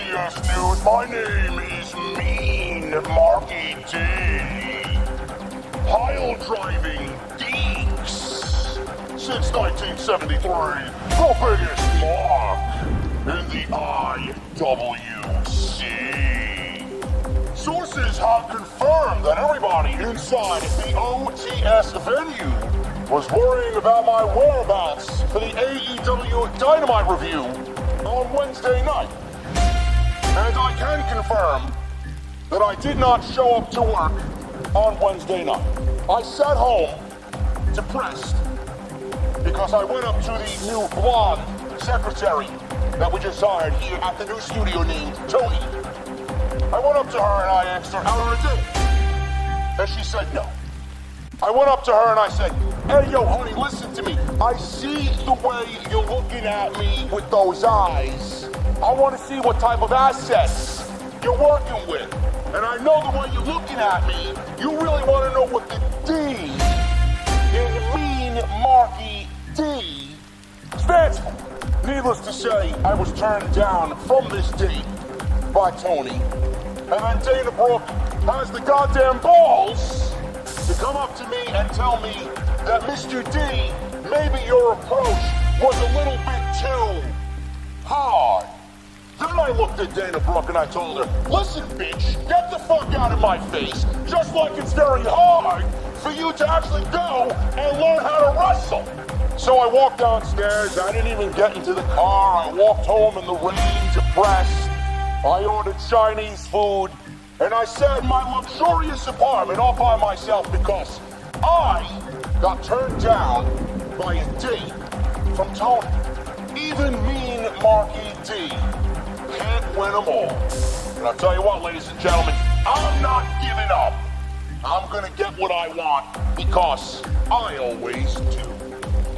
OTS News, my name is Mean Marky D. Pile driving geeks. Since 1973, the biggest mark in the IWC. Sources have confirmed that everybody inside the OTS venue was worrying about my whereabouts for the AEW Dynamite review on Wednesday night. And I can confirm that I did not show up to work on Wednesday night. I sat home, depressed, because I went up to the new blonde secretary that we just hired here at the new studio named Tony. I went up to her and I asked her out on a date. And she said no. I went up to her and I said, hey, yo, honey, listen to me. I see the way you're looking at me with those eyes. I want to see what type of assets you're working with. And I know the way you're looking at me, you really want to know what the D in Mean Marky D stands for. Needless to say, I was turned down from this date by Tony. And then Dana Brooke has the goddamn balls to come up to me and tell me that Mr. D, maybe your approach was a little bit too hard. Then I looked at Dana Brooke and I told her, listen, bitch, get the fuck out of my face, just like it's very hard for you to actually go and learn how to wrestle. So I walked downstairs, I didn't even get into the car, I walked home in the rain, depressed. I ordered Chinese food, and I sat in my luxurious apartment all by myself because I got turned down by a date from Tony. Even Mean Marky D can't win them all. And I'll tell you what, ladies and gentlemen, I'm not giving up. I'm gonna get what I want because I always do.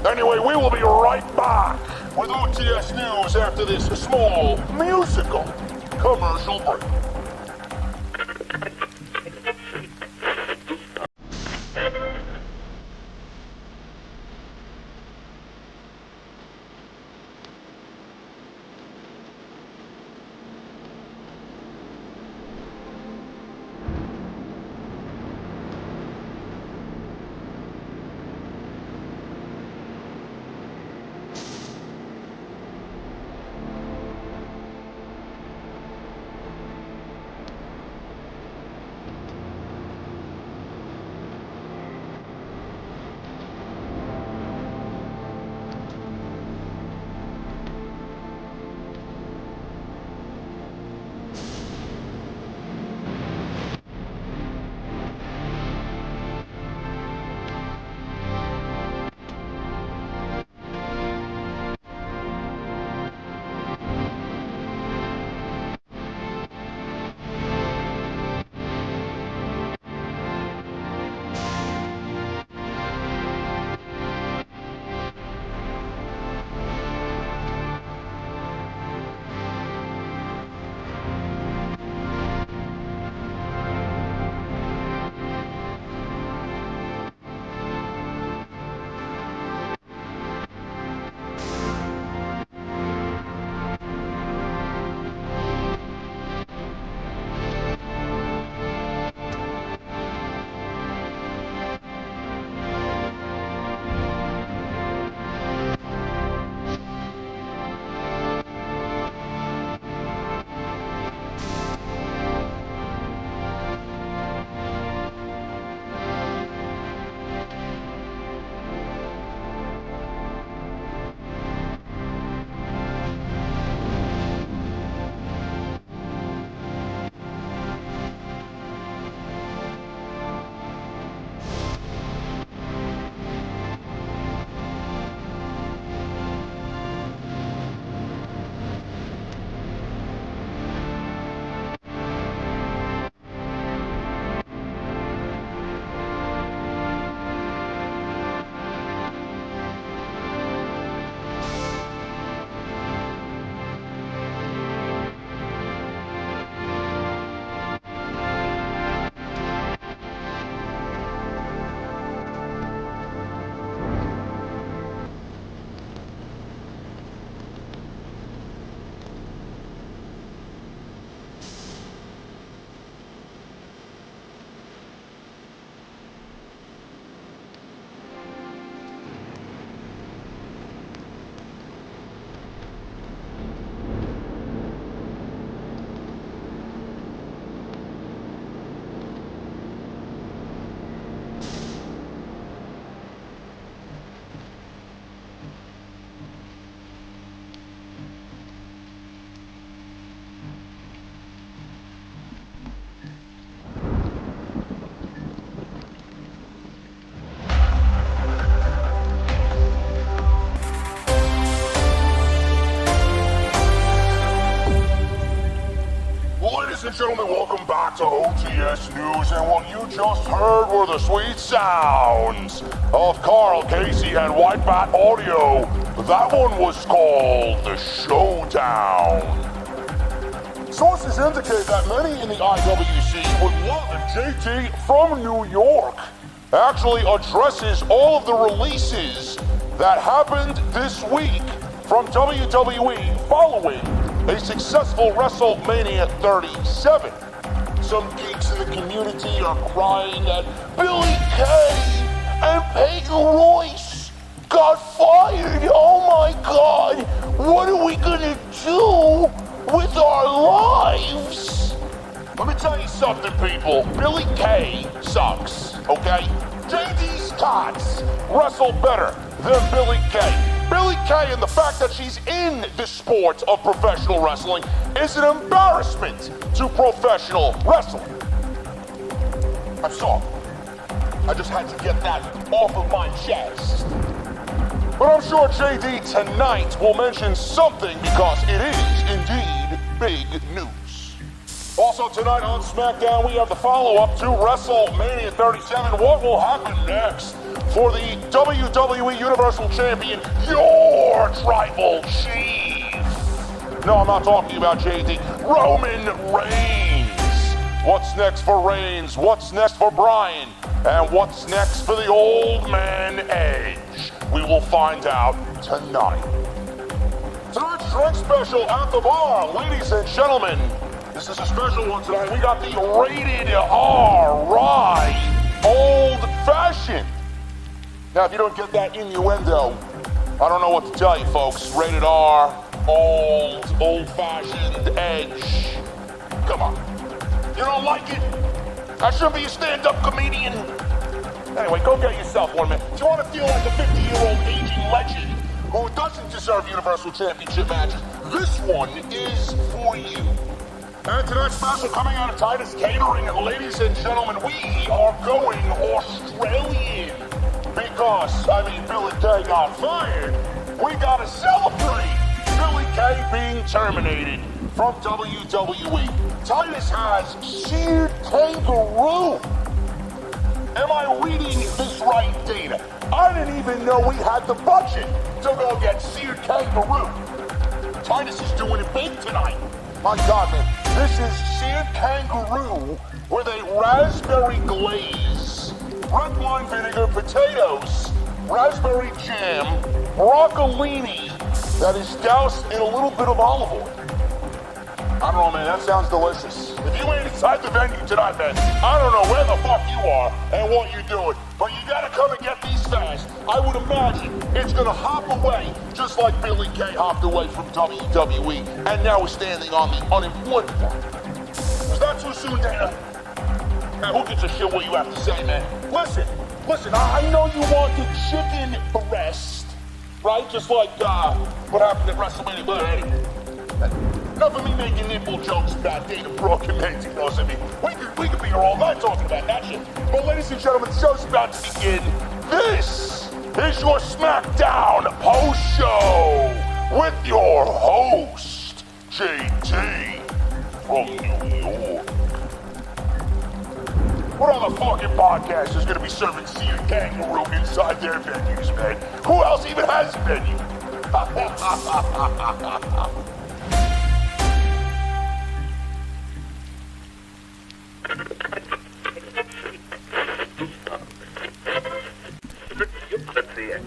Anyway, we will be right back with OTS News after this small musical commercial break. and gentlemen, welcome back to OTS News, and what you just heard were the sweet sounds of Carl Casey and White Bat Audio. That one was called The Showdown. Sources indicate that many in the IWC would love if JT from New York actually addresses all of the releases that happened this week from WWE following a successful WrestleMania 37. Some geeks in the community are crying that Billy Kay and Peyton Royce got fired. Oh my God, what are we gonna do with our lives? Let me tell you something, people. Billy Kay sucks, okay? JD Scotts wrestle better than Billy Kay. Billy Kay and the fact that she's in the sport of professional wrestling is an embarrassment to professional wrestling. I'm sorry. I just had to get that off of my chest. But I'm sure JD tonight will mention something because it is indeed big news. Also tonight on SmackDown, we have the follow-up to WrestleMania 37. What will happen next for the WWE Universal Champion, your tribal chief? No, I'm not talking about JD. Roman Reigns. What's next for Reigns? What's next for Bryan? And what's next for the old man Edge? We will find out tonight. Tonight's drink special at the bar, ladies and gentlemen. This is a special one tonight. We got the rated R rye old fashioned. Now, if you don't get that innuendo, I don't know what to tell you, folks. Rated R, old fashioned Edge. Come on. You don't like it? I shouldn't be a stand-up comedian. Anyway, go get yourself one, man. If you want to feel like a 50-year-old aging legend who doesn't deserve Universal Championship matches, this one is for you. And tonight's special coming out of Titus Catering, and ladies and gentlemen, we are going Australian. Because, Billy Kay got fired. We gotta celebrate Billy Kay being terminated from WWE. Titus has seared kangaroo. Am I reading this right, Dana? I didn't even know we had the budget to go get seared kangaroo. Titus is doing it big tonight. My God, man. This is seared kangaroo with a raspberry glaze, red wine vinegar, potatoes, raspberry jam, broccolini that is doused in a little bit of olive oil. I don't know, man, that sounds delicious. If you ain't inside the venue tonight, man, I don't know where the fuck you are and what you're doing, but you gotta come and get these fast. I would imagine it's gonna hop away just like Billy Kay hopped away from WWE and now is standing on the unemployment line. Was that too soon, Dana? Now, who gives a shit what you have to say, man? Listen, I know you wanted chicken breast, right? Just like what happened at WrestleMania, but anyway. Enough of me making nipple jokes about Dana Brooke and Nancy Rose. We could be here all night talking about that shit. But ladies and gentlemen, the show's about to begin. This is your SmackDown post show with your host, JT from New York. What other fucking podcast is gonna be serving seared kangaroo inside their venues, man? Who else even has a venue? Let's see it.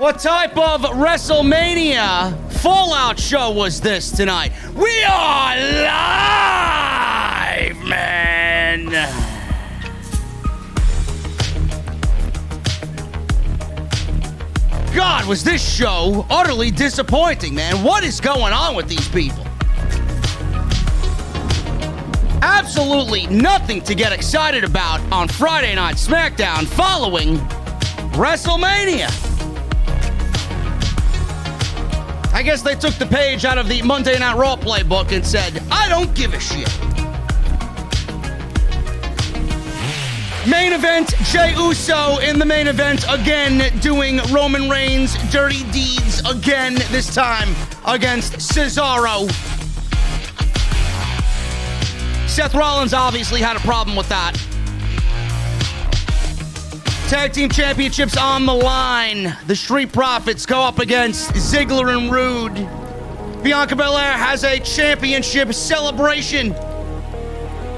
What type of WrestleMania Fallout show was this tonight? We are live, man! God, was this show utterly disappointing, man. What is going on with these people? Absolutely nothing to get excited about on Friday Night SmackDown following WrestleMania. I guess they took the page out of the Monday Night Raw playbook and said, I don't give a shit. Main event, Jey Uso in the main event again, doing Roman Reigns' dirty deeds again, this time against Cesaro. Seth Rollins obviously had a problem with that. Tag Team Championships on the line. The Street Profits go up against Ziggler and Rude. Bianca Belair has a championship celebration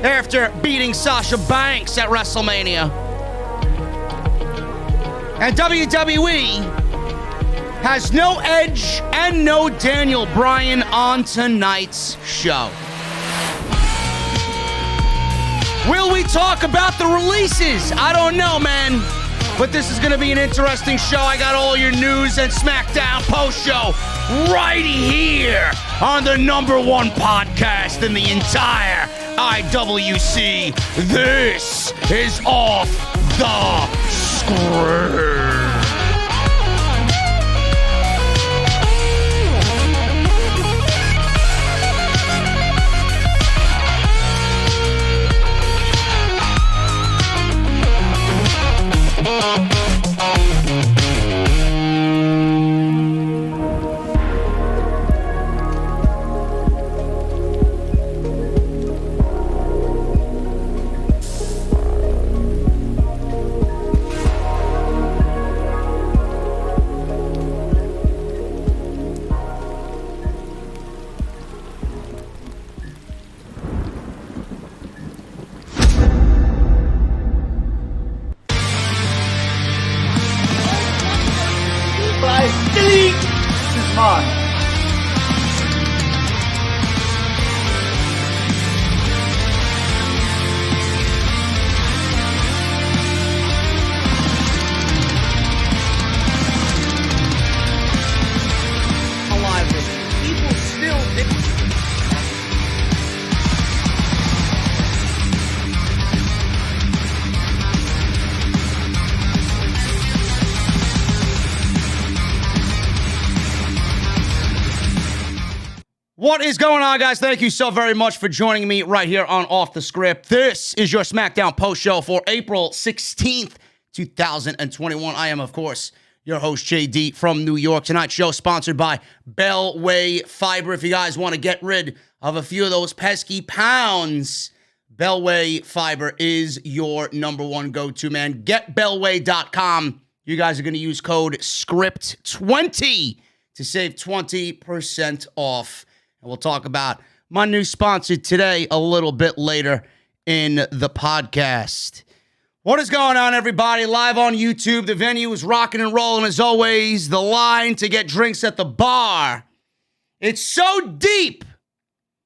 after beating Sasha Banks at WrestleMania. And WWE has no Edge and no Daniel Bryan on tonight's show. Will we talk about the releases? I don't know, man. But this is going to be an interesting show. I got all your news and SmackDown post-show right here on the #1 podcast in the entire IWC. This is Off the Script. What is going on, guys? Thank you so very much for joining me right here on Off the Script. This is your SmackDown post show for April 16th, 2021. I am, of course, your host, JD from New York. Tonight's show sponsored by Bellway Fiber. If you guys want to get rid of a few of those pesky pounds, Bellway Fiber is your #1 go-to, man. Get Bellway.com. You guys are going to use code SCRIPT20 to save 20% off. And we'll talk about my new sponsor today a little bit later in the podcast. What is going on, everybody? Live on YouTube. The venue is rocking and rolling as always. The line to get drinks at the bar. It's so deep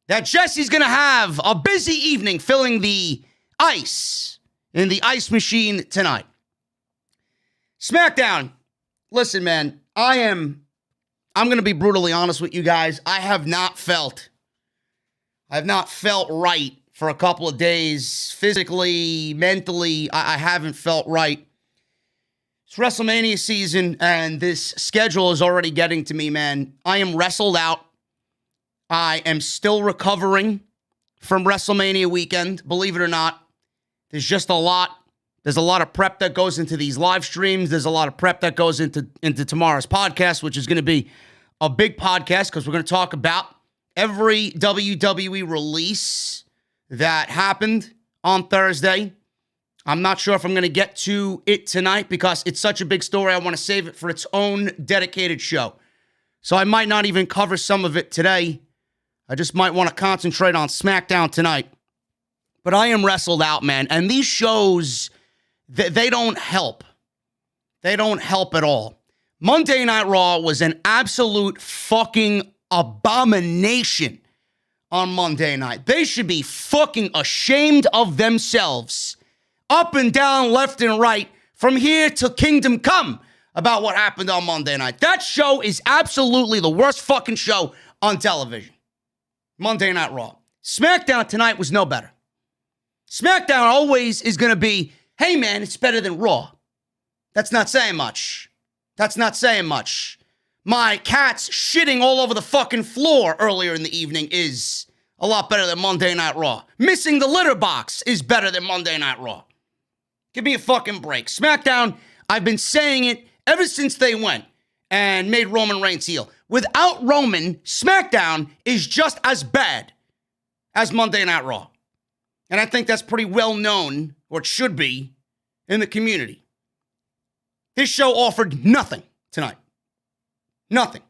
that Jesse's going to have a busy evening filling the ice in the ice machine tonight. SmackDown. Listen, man, I'm going to be brutally honest with you guys. I have not felt right for a couple of days. Physically, mentally, I haven't felt right. It's WrestleMania season, and this schedule is already getting to me, man. I am wrestled out. I am still recovering from WrestleMania weekend. Believe it or not, there's just a lot. There's a lot of prep that goes into these live streams. There's a lot of prep that goes into tomorrow's podcast, which is going to be a big podcast because we're going to talk about every WWE release that happened on Thursday. I'm not sure if I'm going to get to it tonight because it's such a big story. I want to save it for its own dedicated show. So I might not even cover some of it today. I just might want to concentrate on SmackDown tonight. But I am wrestled out, man. And these shows, they don't help. They don't help at all. Monday Night Raw was an absolute fucking abomination on Monday night. They should be fucking ashamed of themselves, up and down, left and right, from here to Kingdom Come, about what happened on Monday night. That show is absolutely the worst fucking show on television. Monday Night Raw. SmackDown tonight was no better. SmackDown always is going to be, hey man, it's better than Raw. That's not saying much. That's not saying much. My cat's shitting all over the fucking floor earlier in the evening is a lot better than Monday Night Raw. Missing the litter box is better than Monday Night Raw. Give me a fucking break. SmackDown, I've been saying it ever since they went and made Roman Reigns heel. Without Roman, SmackDown is just as bad as Monday Night Raw. And I think that's pretty well known, or it should be, in the community. This show offered nothing tonight. Nothing.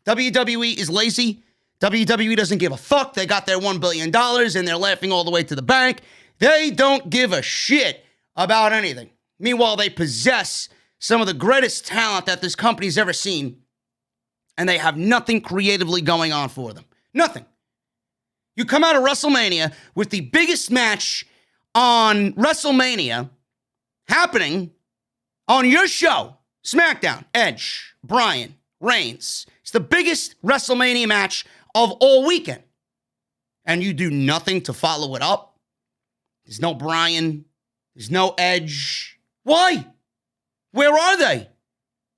WWE is lazy. WWE doesn't give a fuck. They got their $1 billion and they're laughing all the way to the bank. They don't give a shit about anything. Meanwhile, they possess some of the greatest talent that this company's ever seen, and they have nothing creatively going on for them. Nothing. You come out of WrestleMania with the biggest match on WrestleMania happening on your show, SmackDown, Edge, Bryan, Reigns. It's the biggest WrestleMania match of all weekend. And you do nothing to follow it up. There's no Bryan. There's no Edge. Why? Where are they?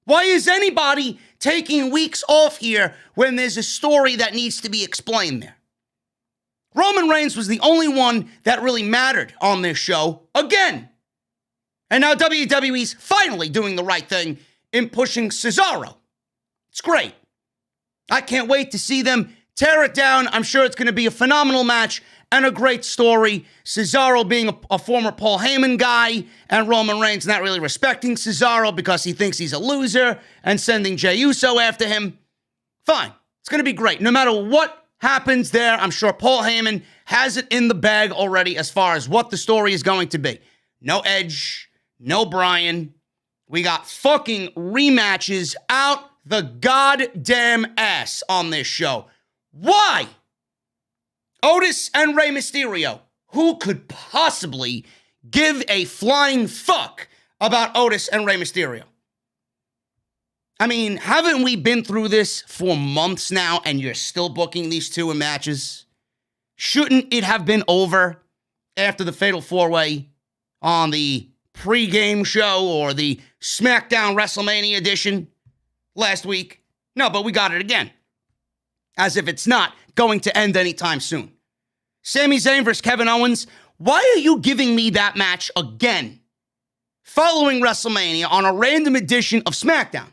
Why is anybody taking weeks off here when there's a story that needs to be explained there? Roman Reigns was the only one that really mattered on this show again. And now WWE's finally doing the right thing in pushing Cesaro. It's great. I can't wait to see them tear it down. I'm sure it's going to be a phenomenal match and a great story. Cesaro being a former Paul Heyman guy, and Roman Reigns not really respecting Cesaro because he thinks he's a loser and sending Jey Uso after him. Fine. It's going to be great. No matter what happens there, I'm sure Paul Heyman has it in the bag already as far as what the story is going to be. No Edge, no Bryan. We got fucking rematches out the goddamn ass on this show. Why? Otis and Rey Mysterio. Who could possibly give a flying fuck about Otis and Rey Mysterio? I mean, haven't we been through this for months now and you're still booking these two in matches? Shouldn't it have been over after the Fatal 4-Way on the pre-game show or the SmackDown WrestleMania edition last week? No, but we got it again. As if it's not going to end anytime soon. Sami Zayn versus Kevin Owens. Why are you giving me that match again? Following WrestleMania on a random edition of SmackDown.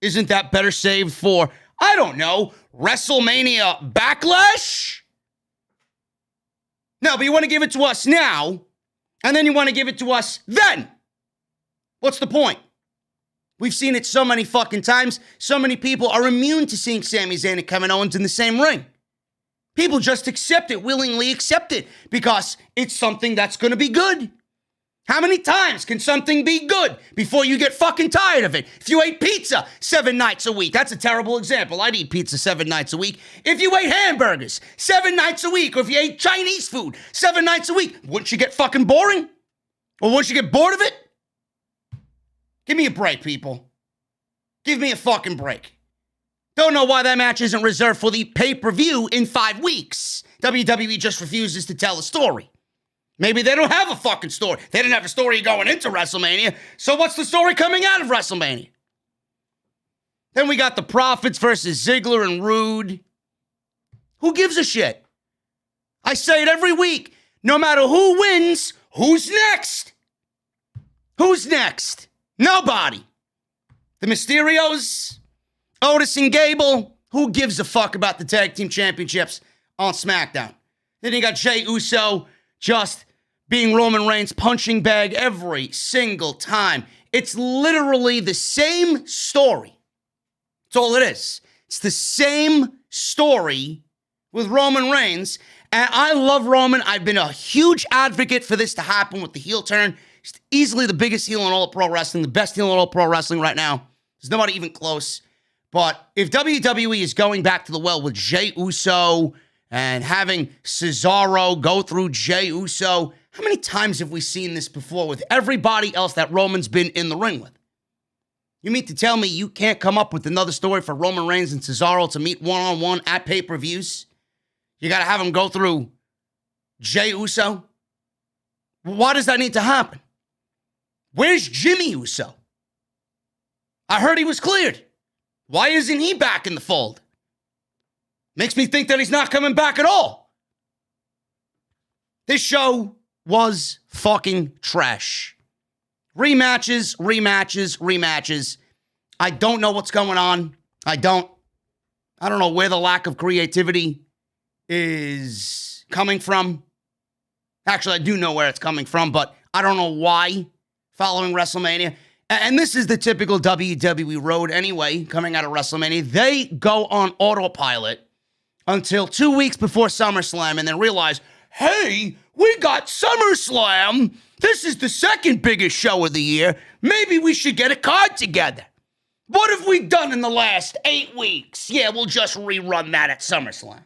Isn't that better saved for, I don't know, WrestleMania Backlash? No, but you want to give it to us now, and then you want to give it to us then. What's the point? We've seen it so many fucking times. So many people are immune to seeing Sami Zayn and Kevin Owens in the same ring. People just accept it, willingly accept it, because it's something that's going to be good. How many times can something be good before you get fucking tired of it? If you ate pizza 7 nights a week, that's a terrible example. I'd eat pizza 7 nights a week. If you ate hamburgers 7 nights a week, or if you ate Chinese food 7 nights a week, wouldn't you get fucking boring? Or wouldn't you get bored of it? Give me a break, people. Give me a fucking break. Don't know why that match isn't reserved for the pay-per-view in 5 weeks. WWE just refuses to tell a story. Maybe they don't have a fucking story. They didn't have a story going into WrestleMania, so what's the story coming out of WrestleMania? Then we got the Profits versus Ziggler and Rude. Who gives a shit? I say it every week. No matter who wins, who's next? Who's next? Nobody. The Mysterios, Otis and Gable. Who gives a fuck about the tag team championships on SmackDown? Then you got Jey Uso just being Roman Reigns' punching bag every single time. It's literally the same story. That's all it is. It's the same story with Roman Reigns. And I love Roman. I've been a huge advocate for this to happen with the heel turn. He's easily the biggest heel in all of pro wrestling, the best heel in all of pro wrestling right now. There's nobody even close. But if WWE is going back to the well with Jey Uso and having Cesaro go through Jey Uso, how many times have we seen this before with everybody else that Roman's been in the ring with? You mean to tell me you can't come up with another story for Roman Reigns and Cesaro to meet one-on-one at pay-per-views? You got to have them go through Jey Uso? Why does that need to happen? Where's Jimmy Uso? I heard he was cleared. Why isn't he back in the fold? Makes me think that he's not coming back at all. This show was fucking trash. Rematches. I don't know what's going on. I don't know where the lack of creativity is coming from. Actually, I do know where it's coming from, but I don't know why following WrestleMania. And this is the typical WWE road anyway, coming out of WrestleMania. They go on autopilot until 2 weeks before SummerSlam and then realize, hey, we got SummerSlam. This is the second biggest show of the year. Maybe we should get a card together. What have we done in the last 8 weeks? Yeah, we'll just rerun that at SummerSlam.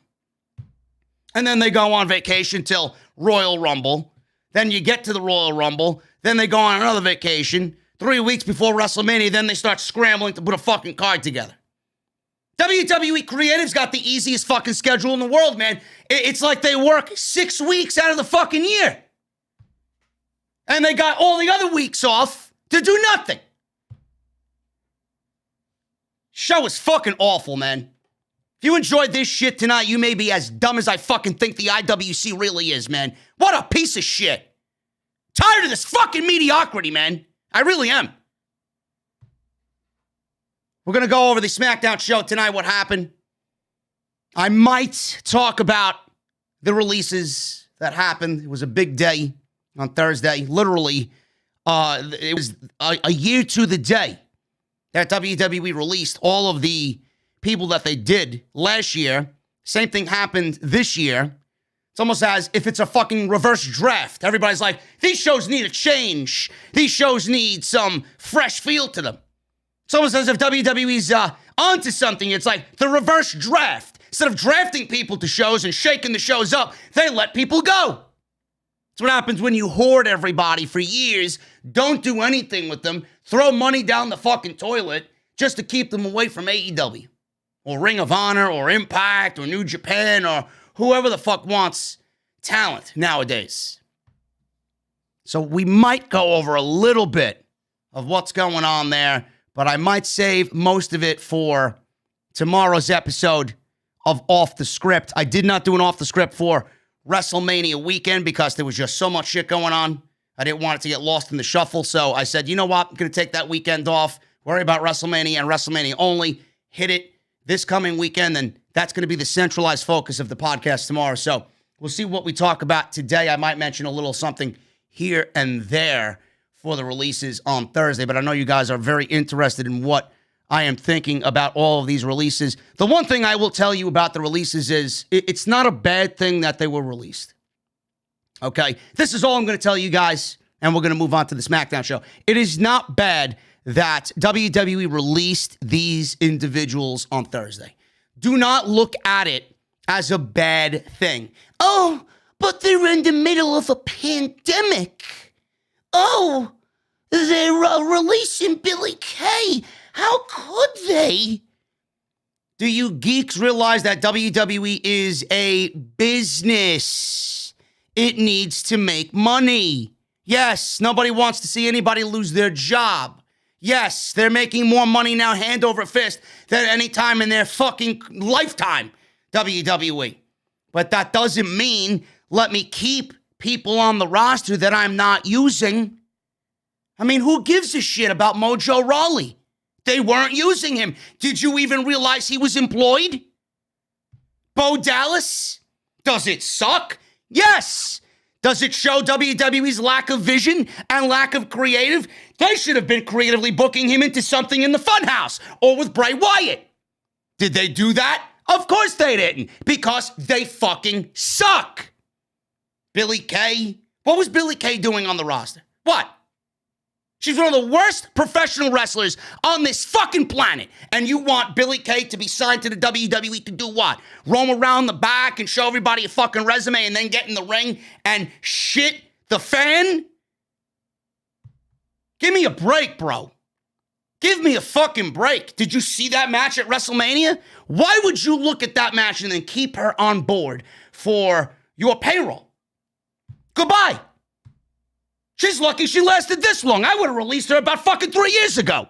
And then they go on vacation till Royal Rumble. Then you get to the Royal Rumble. Then they go on another vacation 3 weeks before WrestleMania. Then they start scrambling to put a fucking card together. WWE Creative's got the easiest fucking schedule in the world, man. It's like they work 6 weeks out of the fucking year. And they got all the other weeks off to do nothing. Show is fucking awful, man. If you enjoyed this shit tonight, you may be as dumb as I fucking think the IWC really is, man. What a piece of shit. Tired of this fucking mediocrity, man. I really am. We're going to go over the SmackDown show tonight, what happened. I might talk about the releases that happened. It was a big day on Thursday. Literally, it was a year to the day that WWE released all of the people that they did last year. Same thing happened this year. It's almost as if it's a fucking reverse draft. Everybody's like, these shows need a change. These shows need some fresh feel to them. It's almost as if WWE's onto something. It's like the reverse draft. Instead of drafting people to shows and shaking the shows up, they let people go. That's what happens when you hoard everybody for years, don't do anything with them, throw money down the fucking toilet just to keep them away from AEW or Ring of Honor or Impact or New Japan or whoever the fuck wants talent nowadays. So we might go over a little bit of what's going on there, but I might save most of it for tomorrow's episode of Off the Script. I did not do an Off the Script for WrestleMania weekend because there was just so much shit going on. I didn't want it to get lost in the shuffle, so I said, you know what? I'm going to take that weekend off, worry about WrestleMania and WrestleMania only, hit it this coming weekend, and that's going to be the centralized focus of the podcast tomorrow. So we'll see what we talk about today. I might mention a little something here and there for the releases on Thursday, but I know you guys are very interested in what I am thinking about all of these releases. The one thing I will tell you about the releases is it's not a bad thing that they were released. Okay? This is all I'm going to tell you guys, and we're going to move on to the SmackDown show. It is not bad that WWE released these individuals on Thursday. Do not look at it as a bad thing. Oh, but they're in the middle of a pandemic. Oh, they're releasing Billy Kay. How could they? Do you geeks realize that WWE is a business? It needs to make money. Yes, nobody wants to see anybody lose their job. Yes, they're making more money now hand over fist than any time in their fucking lifetime, WWE. But that doesn't mean let me keep people on the roster that I'm not using. I mean, who gives a shit about Mojo Rawley? They weren't using him. Did you even realize he was employed? Bo Dallas? Does it suck? Yes. Does it show WWE's lack of vision and lack of creative? They should have been creatively booking him into something in the Funhouse or with Bray Wyatt. Did they do that? Of course they didn't, because they fucking suck. Billy Kay? What was Billy Kay doing on the roster? What? She's one of the worst professional wrestlers on this fucking planet. And you want Billie Kay to be signed to the WWE to do what? Roam around the back and show everybody a fucking resume and then get in the ring and shit the fan? Give me a break, bro. Give me a fucking break. Did you see that match at WrestleMania? Why would you look at that match and then keep her on board for your payroll? Goodbye. She's lucky she lasted this long. I would have released her about fucking 3 years ago.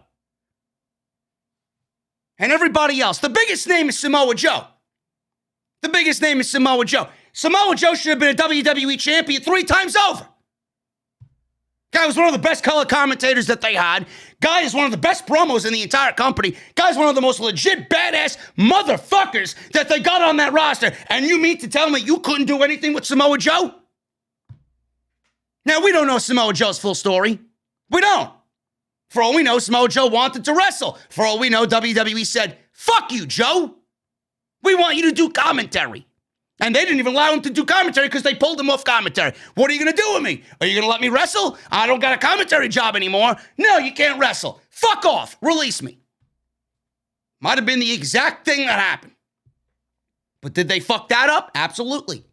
And everybody else. The biggest name is Samoa Joe. The biggest name is Samoa Joe. Samoa Joe should have been a WWE champion 3 times over. Guy was one of the best color commentators that they had. Guy is one of the best promos in the entire company. Guy's one of the most legit badass motherfuckers that they got on that roster. And you mean to tell me you couldn't do anything with Samoa Joe? Now, we don't know Samoa Joe's full story. We don't. For all we know, Samoa Joe wanted to wrestle. For all we know, WWE said, fuck you, Joe. We want you to do commentary. And they didn't even allow him to do commentary because they pulled him off commentary. What are you going to do with me? Are you going to let me wrestle? I don't got a commentary job anymore. No, you can't wrestle. Fuck off. Release me. Might have been the exact thing that happened. But did they fuck that up? Absolutely.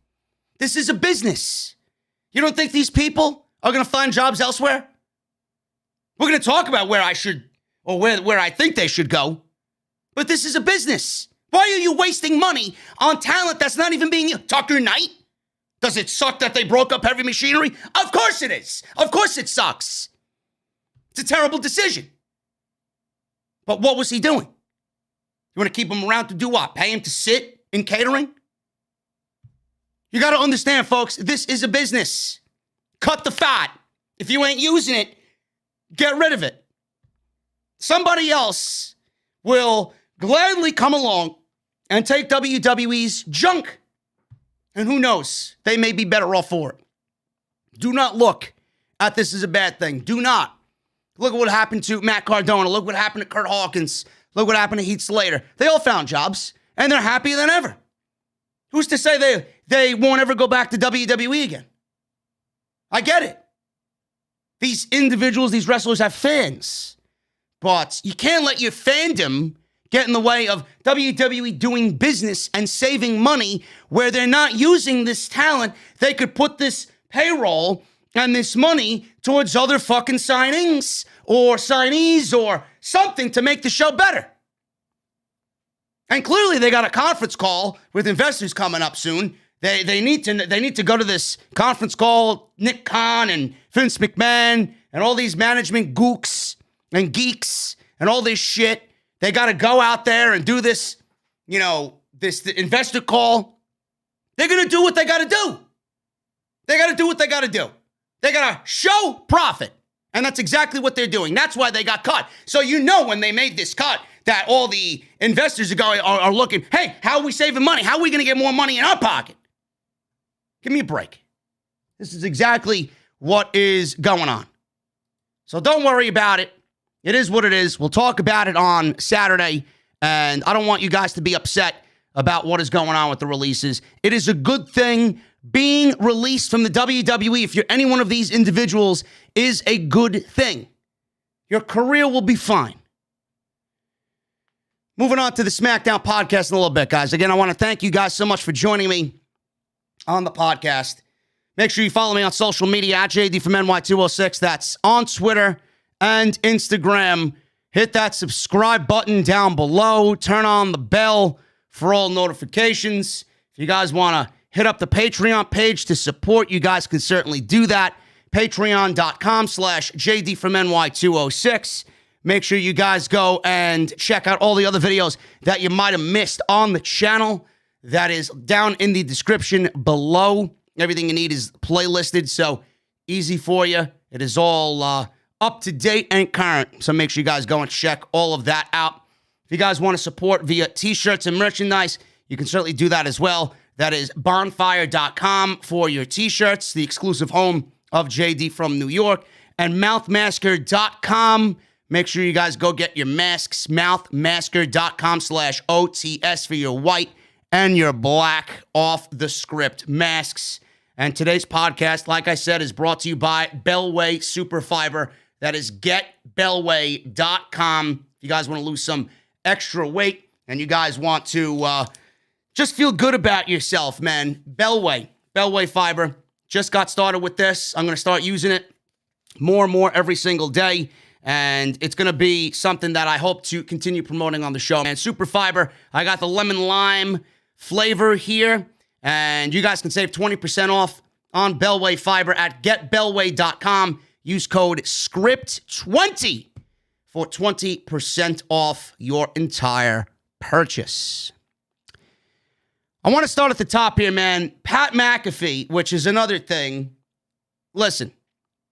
This is a business. You don't think these people are going to find jobs elsewhere? We're going to talk about where I should, or where I think they should go. But this is a business. Why are you wasting money on talent that's not even being used? Tucker Knight? Does it suck that they broke up Heavy Machinery? Of course it is. Of course it sucks. It's a terrible decision. But what was he doing? You want to keep him around to do what? Pay him to sit in catering? You got to understand, folks, this is a business. Cut the fat. If you ain't using it, get rid of it. Somebody else will gladly come along and take WWE's junk. And who knows? They may be better off for it. Do not look at this as a bad thing. Do not. Look at what happened to Matt Cardona. Look what happened to Kurt Hawkins. Look what happened to Heath Slater. They all found jobs, and they're happier than ever. Who's to say they won't ever go back to WWE again? I get it. These individuals, these wrestlers have fans. But you can't let your fandom get in the way of WWE doing business and saving money where they're not using this talent. They could put this payroll and this money towards other fucking signings or signees or something to make the show better. And clearly they got a conference call with investors coming up soon. They need to go to this conference call, Nick Khan and Vince McMahon and all these management gooks and geeks and all this shit. They got to go out there and do this, the investor call. They're going to do what they got to do. They got to do what they got to do. They got to show profit. And that's exactly what they're doing. That's why they got cut. So when they made this cut, that all the investors are looking, hey, how are we saving money? How are we going to get more money in our pocket? Give me a break. This is exactly what is going on. So don't worry about it. It is what it is. We'll talk about it on Saturday. And I don't want you guys to be upset about what is going on with the releases. It is a good thing. Being released from the WWE, if you're any one of these individuals, is a good thing. Your career will be fine. Moving on to the SmackDown podcast in a little bit, guys. Again, I want to thank you guys so much for joining me on the podcast. Make sure you follow me on social media at JDfromNY206. That's on Twitter and Instagram. Hit that subscribe button down below. Turn on the bell for all notifications. If you guys want to hit up the Patreon page to support, you guys can certainly do that. Patreon.com/JDfromNY206. Make sure you guys go and check out all the other videos that you might have missed on the channel. That is down in the description below. Everything you need is playlisted, so easy for you. It is all up to date and current, so make sure you guys go and check all of that out. If you guys want to support via t-shirts and merchandise, you can certainly do that as well. That is bonfire.com for your t-shirts, the exclusive home of JD from New York, and mouthmasker.com. Make sure you guys go get your masks, mouthmasker.com/OTS for your white and your black off-the-script masks. And today's podcast, like I said, is brought to you by Bellway Superfiber. That is getbellway.com. If you guys want to lose some extra weight and you guys want to just feel good about yourself, man, Bellway Fiber. Just got started with this. I'm going to start using it more and more every single day. And it's going to be something that I hope to continue promoting on the show. And Super Fiber, I got the lemon lime flavor here. And you guys can save 20% off on Bellway Fiber at getbellway.com. Use code SCRIPT20 for 20% off your entire purchase. I want to start at the top here, man. Pat McAfee, which is another thing. Listen,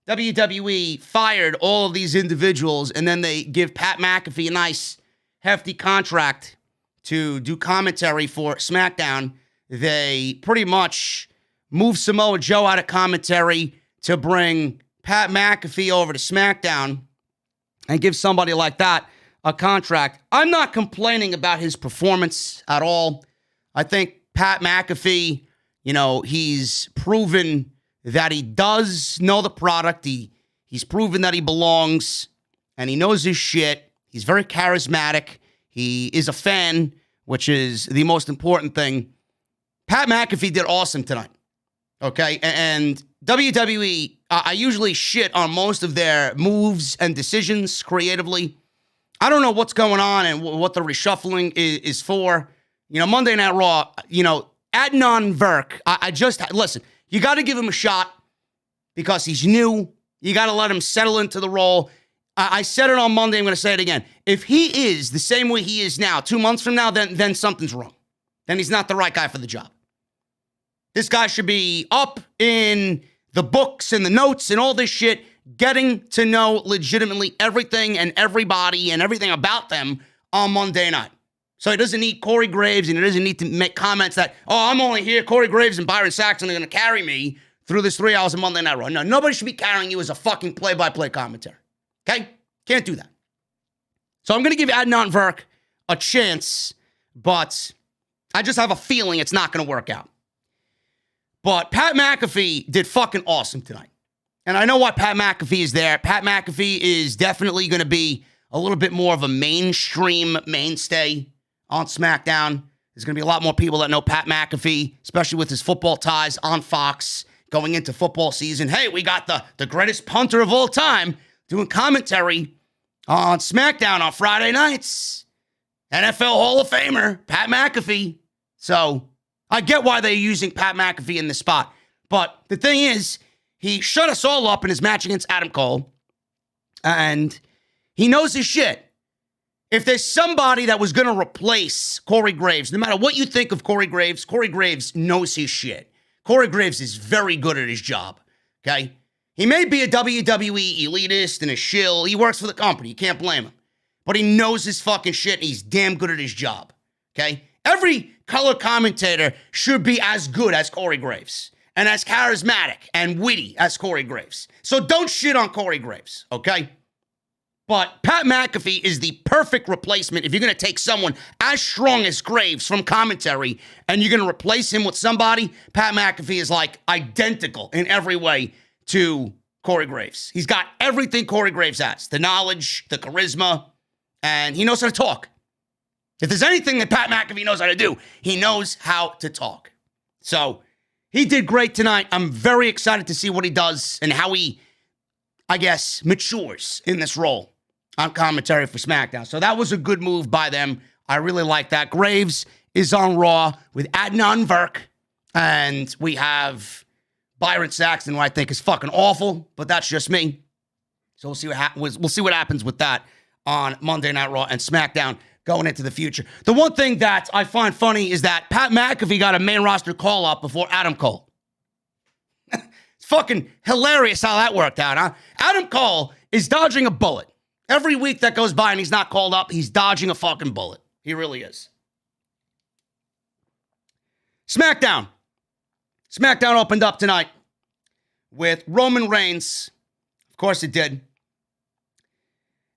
WWE fired all of these individuals, and then they give Pat McAfee a nice, hefty contract to do commentary for SmackDown. They pretty much move Samoa Joe out of commentary to bring Pat McAfee over to SmackDown and give somebody like that a contract. I'm not complaining about his performance at all. I think Pat McAfee, he's proven that he does know the product. He's proven that he belongs and he knows his shit. He's very charismatic. He is a fan, which is the most important thing. Pat McAfee did awesome tonight. Okay, and WWE, I usually shit on most of their moves and decisions creatively. I don't know what's going on and what the reshuffling is for. Monday Night Raw, Adnan Virk, listen, you got to give him a shot because he's new. You got to let him settle into the role. I said it on Monday. I'm going to say it again. If he is the same way he is now, 2 months from now, then something's wrong. Then he's not the right guy for the job. This guy should be up in the books and the notes and all this shit, getting to know legitimately everything and everybody and everything about them on Monday night. So he doesn't need Corey Graves, and he doesn't need to make comments that, I'm only here, Corey Graves and Byron Saxton are going to carry me through this 3 hours of Monday Night Raw. No, nobody should be carrying you as a fucking play-by-play commentator. Okay? Can't do that. So I'm going to give Adnan Virk a chance, but I just have a feeling it's not going to work out. But Pat McAfee did fucking awesome tonight. And I know why Pat McAfee is there. Pat McAfee is definitely going to be a little bit more of a mainstream mainstay on SmackDown. There's going to be a lot more people that know Pat McAfee, especially with his football ties on Fox going into football season. Hey, we got the greatest punter of all time doing commentary on SmackDown on Friday nights. NFL Hall of Famer, Pat McAfee. So I get why they're using Pat McAfee in this spot. But the thing is, he shut us all up in his match against Adam Cole. And he knows his shit. If there's somebody that was going to replace Corey Graves, no matter what you think of Corey Graves knows his shit. Corey Graves is very good at his job, okay? He may be a WWE elitist and a shill. He works for the company. You can't blame him. But he knows his fucking shit, and he's damn good at his job, okay? Every color commentator should be as good as Corey Graves and as charismatic and witty as Corey Graves. So don't shit on Corey Graves, okay? But Pat McAfee is the perfect replacement if you're going to take someone as strong as Graves from commentary and you're going to replace him with somebody. Pat McAfee is like identical in every way to Corey Graves. He's got everything Corey Graves has. The knowledge, the charisma, and he knows how to talk. If there's anything that Pat McAfee knows how to do, he knows how to talk. So he did great tonight. I'm very excited to see what he does and how he, I guess, matures in this role on commentary for SmackDown. So that was a good move by them. I really like that. Graves is on Raw with Adnan Virk, and we have Byron Saxton, who I think is fucking awful, but that's just me. So we'll see what happens with that on Monday Night Raw and SmackDown going into the future. The one thing that I find funny is that Pat McAfee got a main roster call-up before Adam Cole. It's fucking hilarious how that worked out, huh? Adam Cole is dodging a bullet. Every week that goes by and he's not called up, he's dodging a fucking bullet. He really is. SmackDown. SmackDown opened up tonight with Roman Reigns. Of course it did.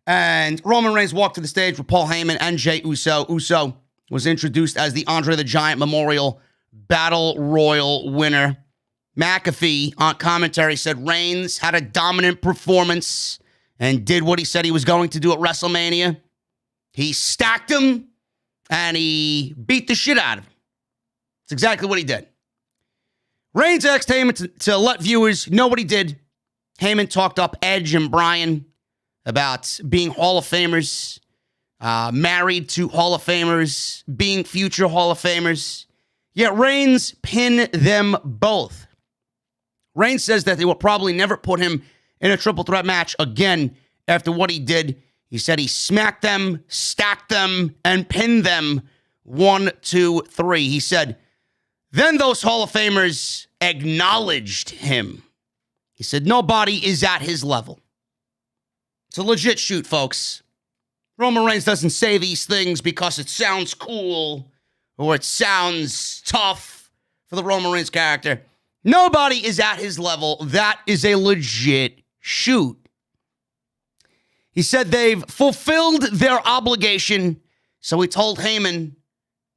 And Roman Reigns walked to the stage with Paul Heyman and Jey Uso. Uso was introduced as the Andre the Giant Memorial Battle Royal winner. McAfee on commentary said Reigns had a dominant performance and did what he said he was going to do at WrestleMania. He stacked him, and he beat the shit out of him. It's exactly what he did. Reigns asked Heyman to let viewers know what he did. Heyman talked up Edge and Bryan about being Hall of Famers, married to Hall of Famers, being future Hall of Famers. Yet Reigns pinned them both. Reigns says that they will probably never put him in a triple threat match again after what he did. He said he smacked them, stacked them, and pinned them 1, 2, 3. He said, then those Hall of Famers acknowledged him. He said, nobody is at his level. It's a legit shoot, folks. Roman Reigns doesn't say these things because it sounds cool or it sounds tough for the Roman Reigns character. Nobody is at his level. That is a legit shoot. He said they've fulfilled their obligation, so he told Heyman,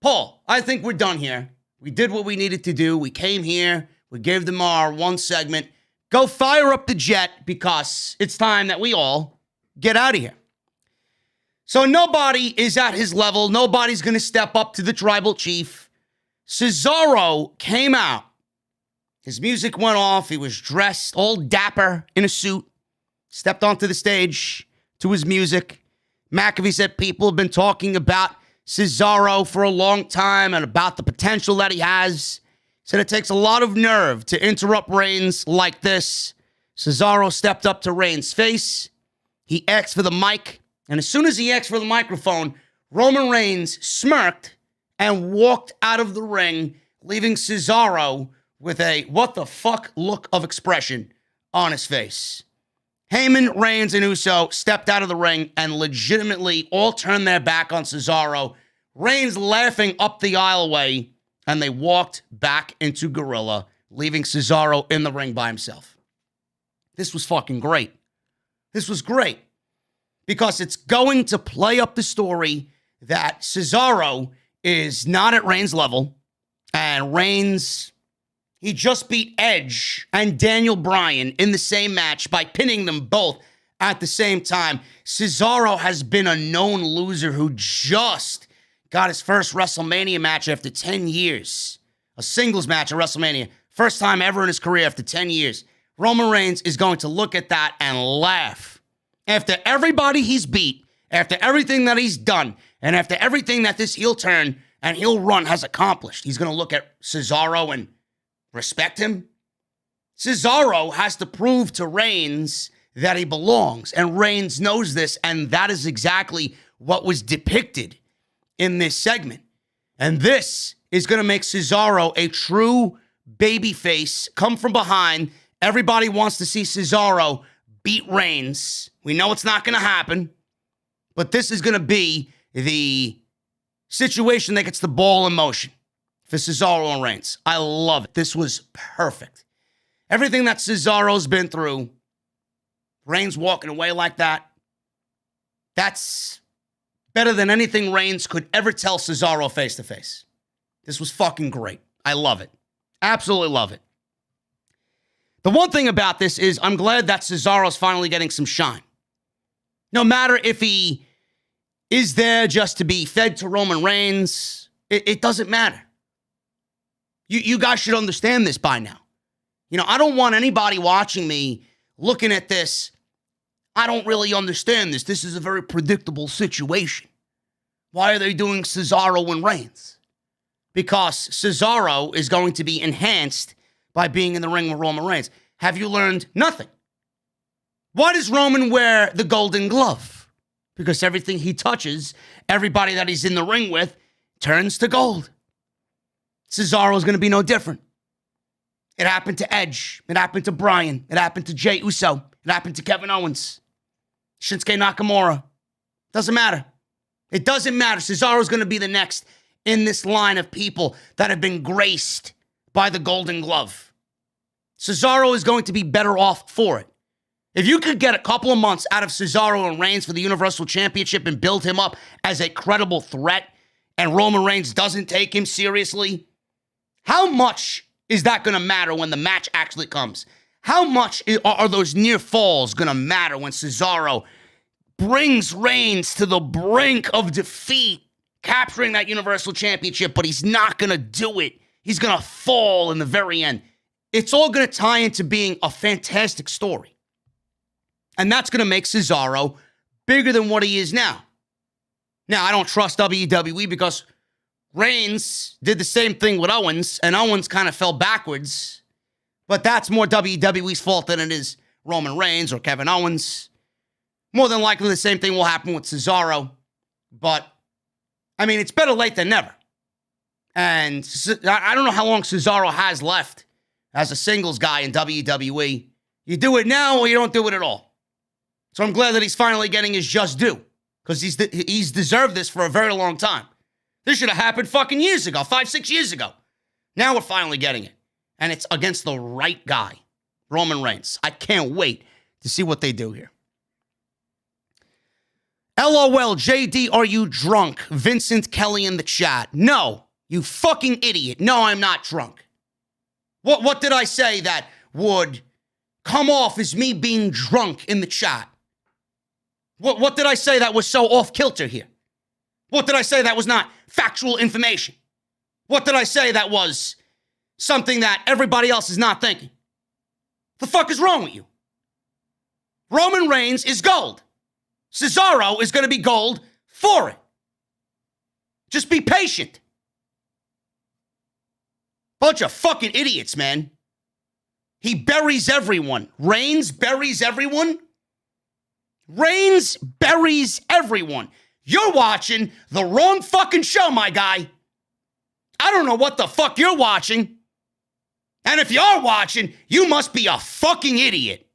Paul, I think we're done here. We did what we needed to do. We came here. We gave them our one segment. Go fire up the jet because it's time that we all get out of here. So nobody is at his level. Nobody's going to step up to the tribal chief. Cesaro came out. His music went off. He was dressed all dapper in a suit. Stepped onto the stage to his music. McAfee said people have been talking about Cesaro for a long time and about the potential that he has. Said it takes a lot of nerve to interrupt Reigns like this. Cesaro stepped up to Reigns' face. He asked for the mic. And as soon as he asked for the microphone, Roman Reigns smirked and walked out of the ring, leaving Cesaro with a what the fuck look of expression on his face. Heyman, Reigns, and Uso stepped out of the ring and legitimately all turned their back on Cesaro. Reigns laughing up the aisleway, and they walked back into Gorilla, leaving Cesaro in the ring by himself. This was fucking great. This was great because it's going to play up the story that Cesaro is not at Reigns' level, and Reigns, he just beat Edge and Daniel Bryan in the same match by pinning them both at the same time. Cesaro has been a known loser who just got his first WrestleMania match after 10 years. A singles match at WrestleMania. First time ever in his career after 10 years. Roman Reigns is going to look at that and laugh. After everybody he's beat, after everything that he's done, and after everything that this heel turn and heel run has accomplished, he's going to look at Cesaro and respect him. Cesaro has to prove to Reigns that he belongs, and Reigns knows this, and that is exactly what was depicted in this segment. And this is going to make Cesaro a true babyface, come from behind. Everybody wants to see Cesaro beat Reigns. We know it's not going to happen, but this is going to be the situation that gets the ball in motion for Cesaro and Reigns. I love it. This was perfect. Everything that Cesaro's been through, Reigns walking away like that, that's better than anything Reigns could ever tell Cesaro face to face. This was fucking great. I love it. Absolutely love it. The one thing about this is I'm glad that Cesaro's finally getting some shine. No matter if he is there just to be fed to Roman Reigns, it doesn't matter. You guys should understand this by now. You know, I don't want anybody watching me looking at this. I don't really understand this. This is a very predictable situation. Why are they doing Cesaro and Reigns? Because Cesaro is going to be enhanced by being in the ring with Roman Reigns. Have you learned nothing? Why does Roman wear the golden glove? Because everything he touches, everybody that he's in the ring with, turns to gold. Cesaro is going to be no different. It happened to Edge. It happened to Bryan. It happened to Jey Uso. It happened to Kevin Owens. Shinsuke Nakamura. Doesn't matter. It doesn't matter. Cesaro is going to be the next in this line of people that have been graced by the golden glove. Cesaro is going to be better off for it. If you could get a couple of months out of Cesaro and Reigns for the Universal Championship and build him up as a credible threat, and Roman Reigns doesn't take him seriously, how much is that going to matter when the match actually comes? How much are those near falls going to matter when Cesaro brings Reigns to the brink of defeat, capturing that Universal Championship, but he's not going to do it. He's going to fall in the very end. It's all going to tie into being a fantastic story. And that's going to make Cesaro bigger than what he is now. Now, I don't trust WWE because Reigns did the same thing with Owens, and Owens kind of fell backwards. But that's more WWE's fault than it is Roman Reigns or Kevin Owens. More than likely, the same thing will happen with Cesaro. But, I mean, it's better late than never. And I don't know how long Cesaro has left as a singles guy in WWE. You do it now or you don't do it at all. So I'm glad that he's finally getting his just due. Because he's deserved this for a very long time. This should have happened fucking years ago, 5-6 years ago. Now we're finally getting it. And it's against the right guy, Roman Reigns. I can't wait to see what they do here. LOL, JD, are you drunk? Vincent Kelly in the chat. No, you fucking idiot. No, I'm not drunk. What did I say that would come off as me being drunk in the chat? What did I say that was so off kilter here? What did I say that was not factual information? What did I say that was something that everybody else is not thinking? The fuck is wrong with you? Roman Reigns is gold. Cesaro is going to be gold for it. Just be patient. Bunch of fucking idiots, man. He buries everyone. Reigns buries everyone. Reigns buries everyone. You're watching the wrong fucking show, my guy. I don't know what the fuck you're watching. And if you are watching, you must be a fucking idiot.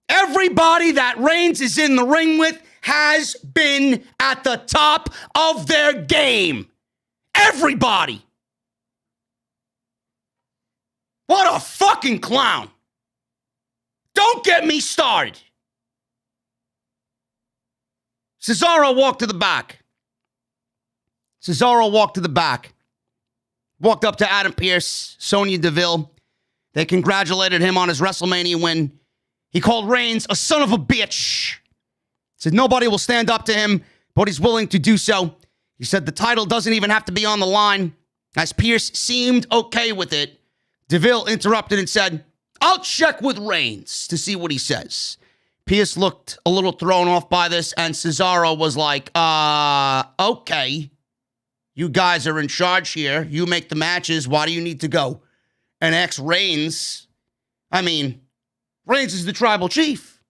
Everybody that Reigns is in the ring with has been at the top of their game. Everybody. What a fucking clown. Don't get me started. Cesaro walked to the back. Walked up to Adam Pearce, Sonya Deville. They congratulated him on his WrestleMania win. He called Reigns a son of a bitch. Said nobody will stand up to him, but he's willing to do so. He said the title doesn't even have to be on the line. As Pearce seemed okay with it, Deville interrupted and said, I'll check with Reigns to see what he says. Pearce looked a little thrown off by this, and Cesaro was like, okay. You guys are in charge here. You make the matches. Why do you need to go and ask Reigns? I mean, Reigns is the tribal chief.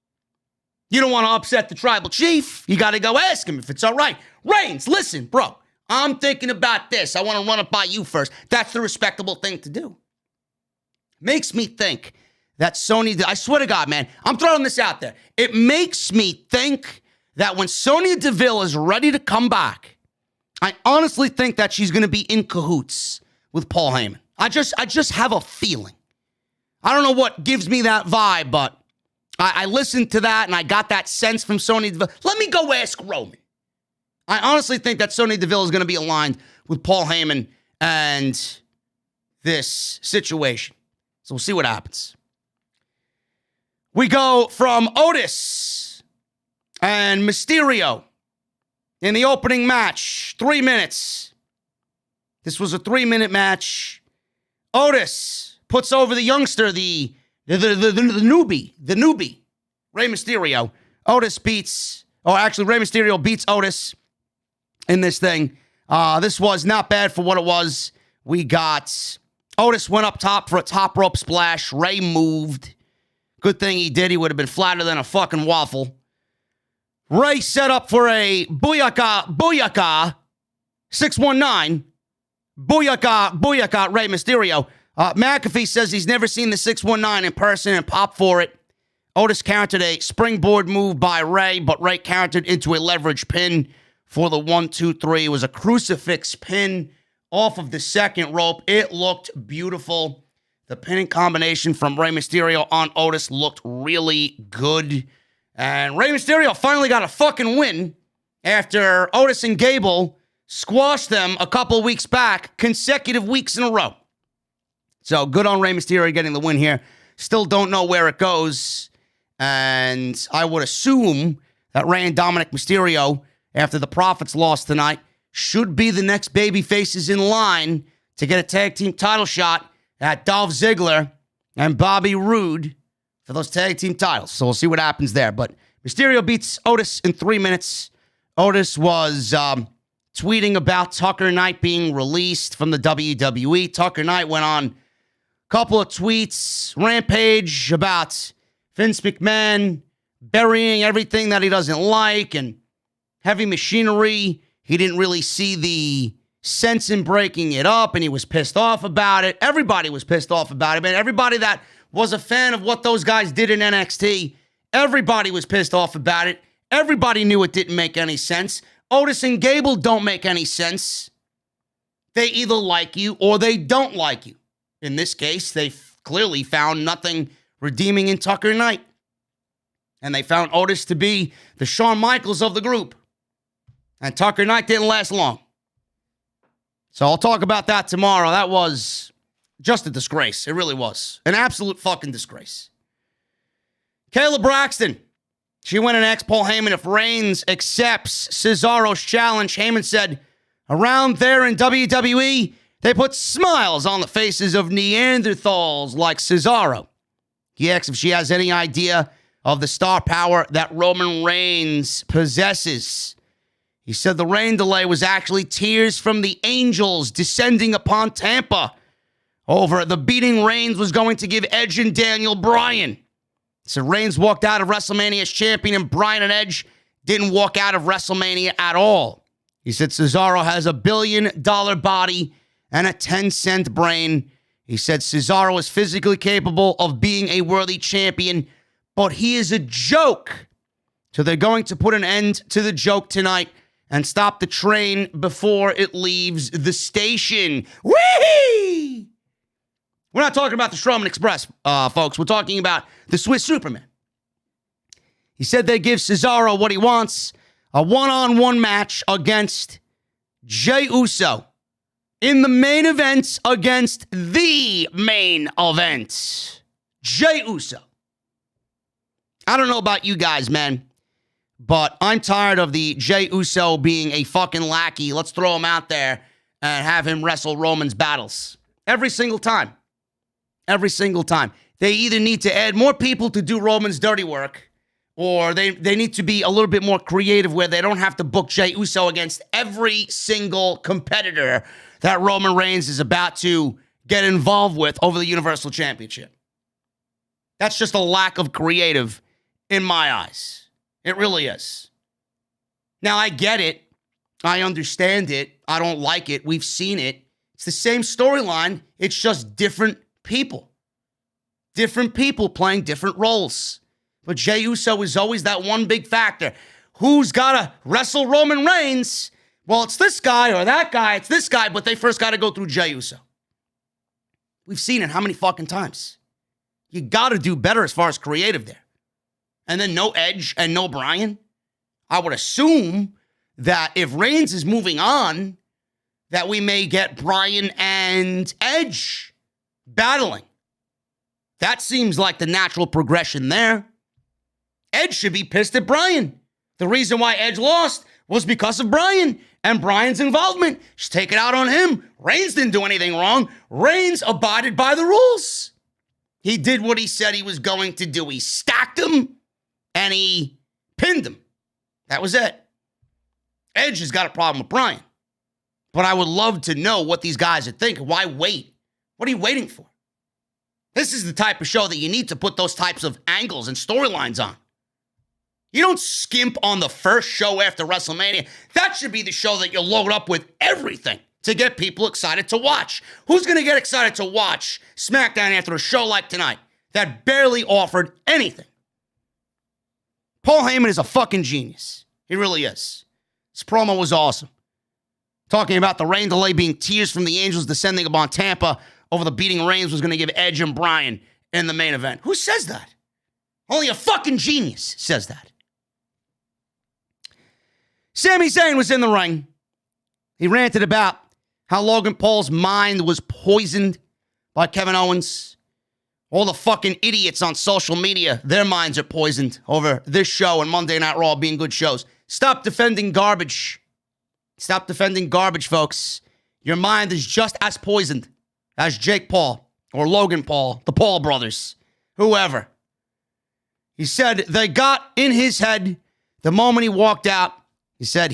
You don't want to upset the tribal chief. You got to go ask him if it's all right. Reigns, listen, bro, I'm thinking about this. I want to run it by you first. That's the respectable thing to do. Makes me think that Sonya, I swear to God, man, I'm throwing this out there. It makes me think that when Sonya Deville is ready to come back, I honestly think that she's going to be in cahoots with Paul Heyman. I just have a feeling. I don't know what gives me that vibe, but I listened to that and I got that sense from Sonya Deville. Let me go ask Roman. I honestly think that Sonya Deville is going to be aligned with Paul Heyman and this situation. So we'll see what happens. We go from Otis and Mysterio in the opening match. 3 minutes. This was a 3-minute match. Otis puts over the youngster, the newbie, Rey Mysterio. Rey Mysterio beats Otis in this thing. This was not bad for what it was. We got Otis went up top for a top rope splash. Rey moved. Good thing he did. He would have been flatter than a fucking waffle. Rey set up for a booyaka, 619. Booyaka, Rey Mysterio. McAfee says he's never seen the 619 in person and popped for it. Otis countered a springboard move by Rey, but Rey countered into a leverage pin for the 1-2-3. It was a crucifix pin off of the second rope. It looked beautiful. The pinning combination from Rey Mysterio on Otis looked really good. And Rey Mysterio finally got a fucking win after Otis and Gable squashed them a couple weeks back, consecutive weeks in a row. So good on Rey Mysterio getting the win here. Still don't know where it goes. And I would assume that Rey and Dominic Mysterio, after the Profits lost tonight, should be the next baby faces in line to get a tag team title shot at Dolph Ziggler and Bobby Roode for those tag team titles. So we'll see what happens there. But Mysterio beats Otis in 3 minutes. Otis was tweeting about Tucker Knight being released from the WWE. Tucker Knight went on a couple of tweets, rampage about Vince McMahon burying everything that he doesn't like and heavy machinery. He didn't really see the sense in breaking it up, and he was pissed off about it. Everybody was pissed off about it, man. Everybody that was a fan of what those guys did in NXT, everybody was pissed off about it. Everybody knew it didn't make any sense. Otis and Gable don't make any sense. They either like you or they don't like you. In this case, they clearly found nothing redeeming in Tucker Knight. And they found Otis to be the Shawn Michaels of the group. And Tucker Knight didn't last long. So I'll talk about that tomorrow. That was just a disgrace. It really was. An absolute fucking disgrace. Kayla Braxton. She went and asked Paul Heyman if Reigns accepts Cesaro's challenge. Heyman said, around there in WWE, they put smiles on the faces of Neanderthals like Cesaro. He asks if she has any idea of the star power that Roman Reigns possesses. He said the rain delay was actually tears from the angels descending upon Tampa over the beating Reigns was going to give Edge and Daniel Bryan. So Reigns walked out of WrestleMania as champion, and Bryan and Edge didn't walk out of WrestleMania at all. He said Cesaro has $1 billion body and a 10-cent brain. He said Cesaro is physically capable of being a worthy champion, but he is a joke. So they're going to put an end to the joke tonight and stop the train before it leaves the station. Whee! We're not talking about the Strowman Express, folks. We're talking about the Swiss Superman. He said they give Cesaro what he wants, a one-on-one match against Jey Uso in the main event against the main event. Jey Uso. I don't know about you guys, man, but I'm tired of the Jey Uso being a fucking lackey. Let's throw him out there and have him wrestle Roman's battles. Every single time. Every single time. They either need to add more people to do Roman's dirty work, or they need to be a little bit more creative where they don't have to book Jey Uso against every single competitor that Roman Reigns is about to get involved with over the Universal Championship. That's just a lack of creative in my eyes. It really is. Now, I get it. I understand it. I don't like it. We've seen it. It's the same storyline. It's just different people. Different people playing different roles. But Jey Uso is always that one big factor. Who's got to wrestle Roman Reigns? Well, it's this guy or that guy. It's this guy, but they first got to go through Jey Uso. We've seen it how many fucking times? You got to do better as far as creative there. And then no Edge and no Bryan. I would assume that if Reigns is moving on, that we may get Bryan and Edge battling. That seems like the natural progression there. Edge should be pissed at Bryan. The reason why Edge lost was because of Bryan and Bryan's involvement. Just take it out on him. Reigns didn't do anything wrong. Reigns abided by the rules. He did what he said he was going to do. He stacked him and he pinned him. That was it. Edge has got a problem with Bryan. But I would love to know what these guys are thinking. Why wait? What are you waiting for? This is the type of show that you need to put those types of angles and storylines on. You don't skimp on the first show after WrestleMania. That should be the show that you load up with everything to get people excited to watch. Who's going to get excited to watch SmackDown after a show like tonight that barely offered anything? Paul Heyman is a fucking genius. He really is. His promo was awesome. Talking about the rain delay being tears from the angels descending upon Tampa over the beating Reigns was going to give Edge and Bryan in the main event. Who says that? Only a fucking genius says that. Sami Zayn was in the ring. He ranted about how Logan Paul's mind was poisoned by Kevin Owens. All the fucking idiots on social media, their minds are poisoned over this show and Monday Night Raw being good shows. Stop defending garbage. Stop defending garbage, folks. Your mind is just as poisoned as Jake Paul or Logan Paul, the Paul brothers, whoever. He said they got in his head the moment he walked out. He said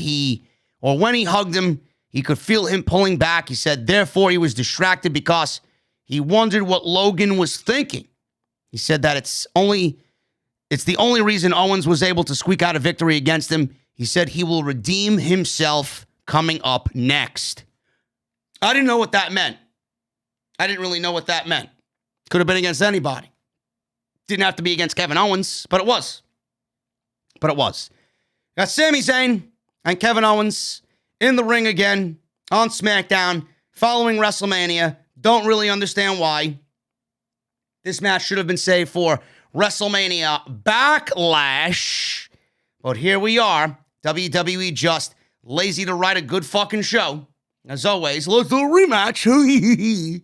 when he hugged him, he could feel him pulling back. He said, therefore, he was distracted because he wondered what Logan was thinking. He said that it's the only reason Owens was able to squeak out a victory against him. He said he will redeem himself coming up next. I didn't know what that meant. I didn't really know what that meant. Could have been against anybody. Didn't have to be against Kevin Owens, but it was. Got Sami Zayn and Kevin Owens in the ring again on SmackDown following WrestleMania. Don't really understand why. This match should have been saved for WrestleMania Backlash. But here we are. WWE just lazy to write a good fucking show. As always, let's do a rematch. You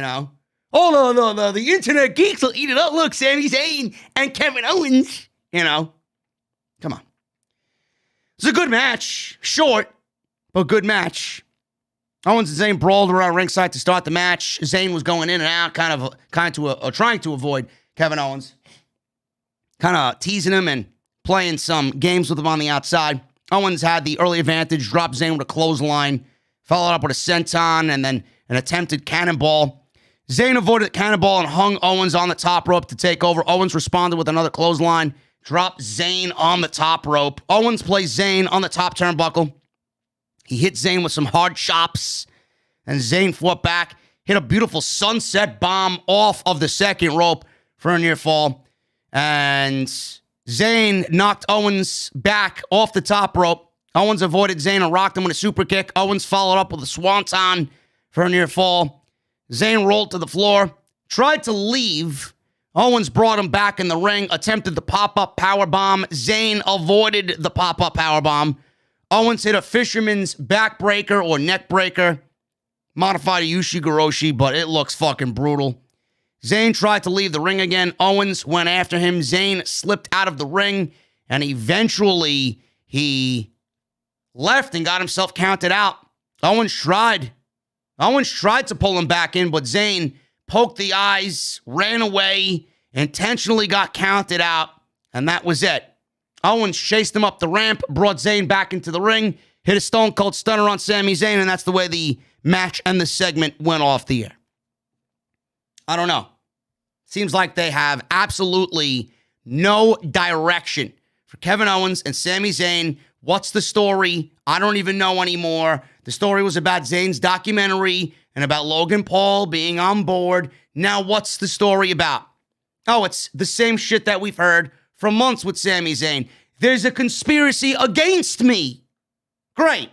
know. Oh, no. The internet geeks will eat it up. Look, Sami Zayn and Kevin Owens. You know. Come on. It's a good match. Short, but good match. Owens and Zayn brawled around ringside to start the match. Zayn was going in and out, trying to avoid Kevin Owens. Kind of teasing him and playing some games with him on the outside. Owens had the early advantage, dropped Zayn with a clothesline, followed up with a senton, and then an attempted cannonball. Zayn avoided the cannonball and hung Owens on the top rope to take over. Owens responded with another clothesline, dropped Zayn on the top rope. Owens plays Zayn on the top turnbuckle. He hit Zayn with some hard chops, and Zayn fought back, hit a beautiful sunset bomb off of the second rope for a near fall. And Zayn knocked Owens back off the top rope. Owens avoided Zayn and rocked him with a super kick. Owens followed up with a swanton for a near fall. Zayn rolled to the floor, tried to leave. Owens brought him back in the ring, attempted the pop-up powerbomb. Zayn avoided the pop-up powerbomb. Owens hit a fisherman's backbreaker or neckbreaker. Modified a Ushigoroshi, but it looks fucking brutal. Zayn tried to leave the ring again. Owens went after him. Zayn slipped out of the ring, and eventually he left and got himself counted out. Owens tried to pull him back in, but Zayn poked the eyes, ran away, intentionally got counted out, and that was it. Owens chased him up the ramp, brought Zayn back into the ring, hit a Stone Cold Stunner on Sami Zayn, and that's the way the match and the segment went off the air. I don't know. Seems like they have absolutely no direction for Kevin Owens and Sami Zayn. What's the story? I don't even know anymore. The story was about Zayn's documentary and about Logan Paul being on board. Now what's the story about? Oh, it's the same shit that we've heard for months with Sami Zayn. There's a conspiracy against me. Great.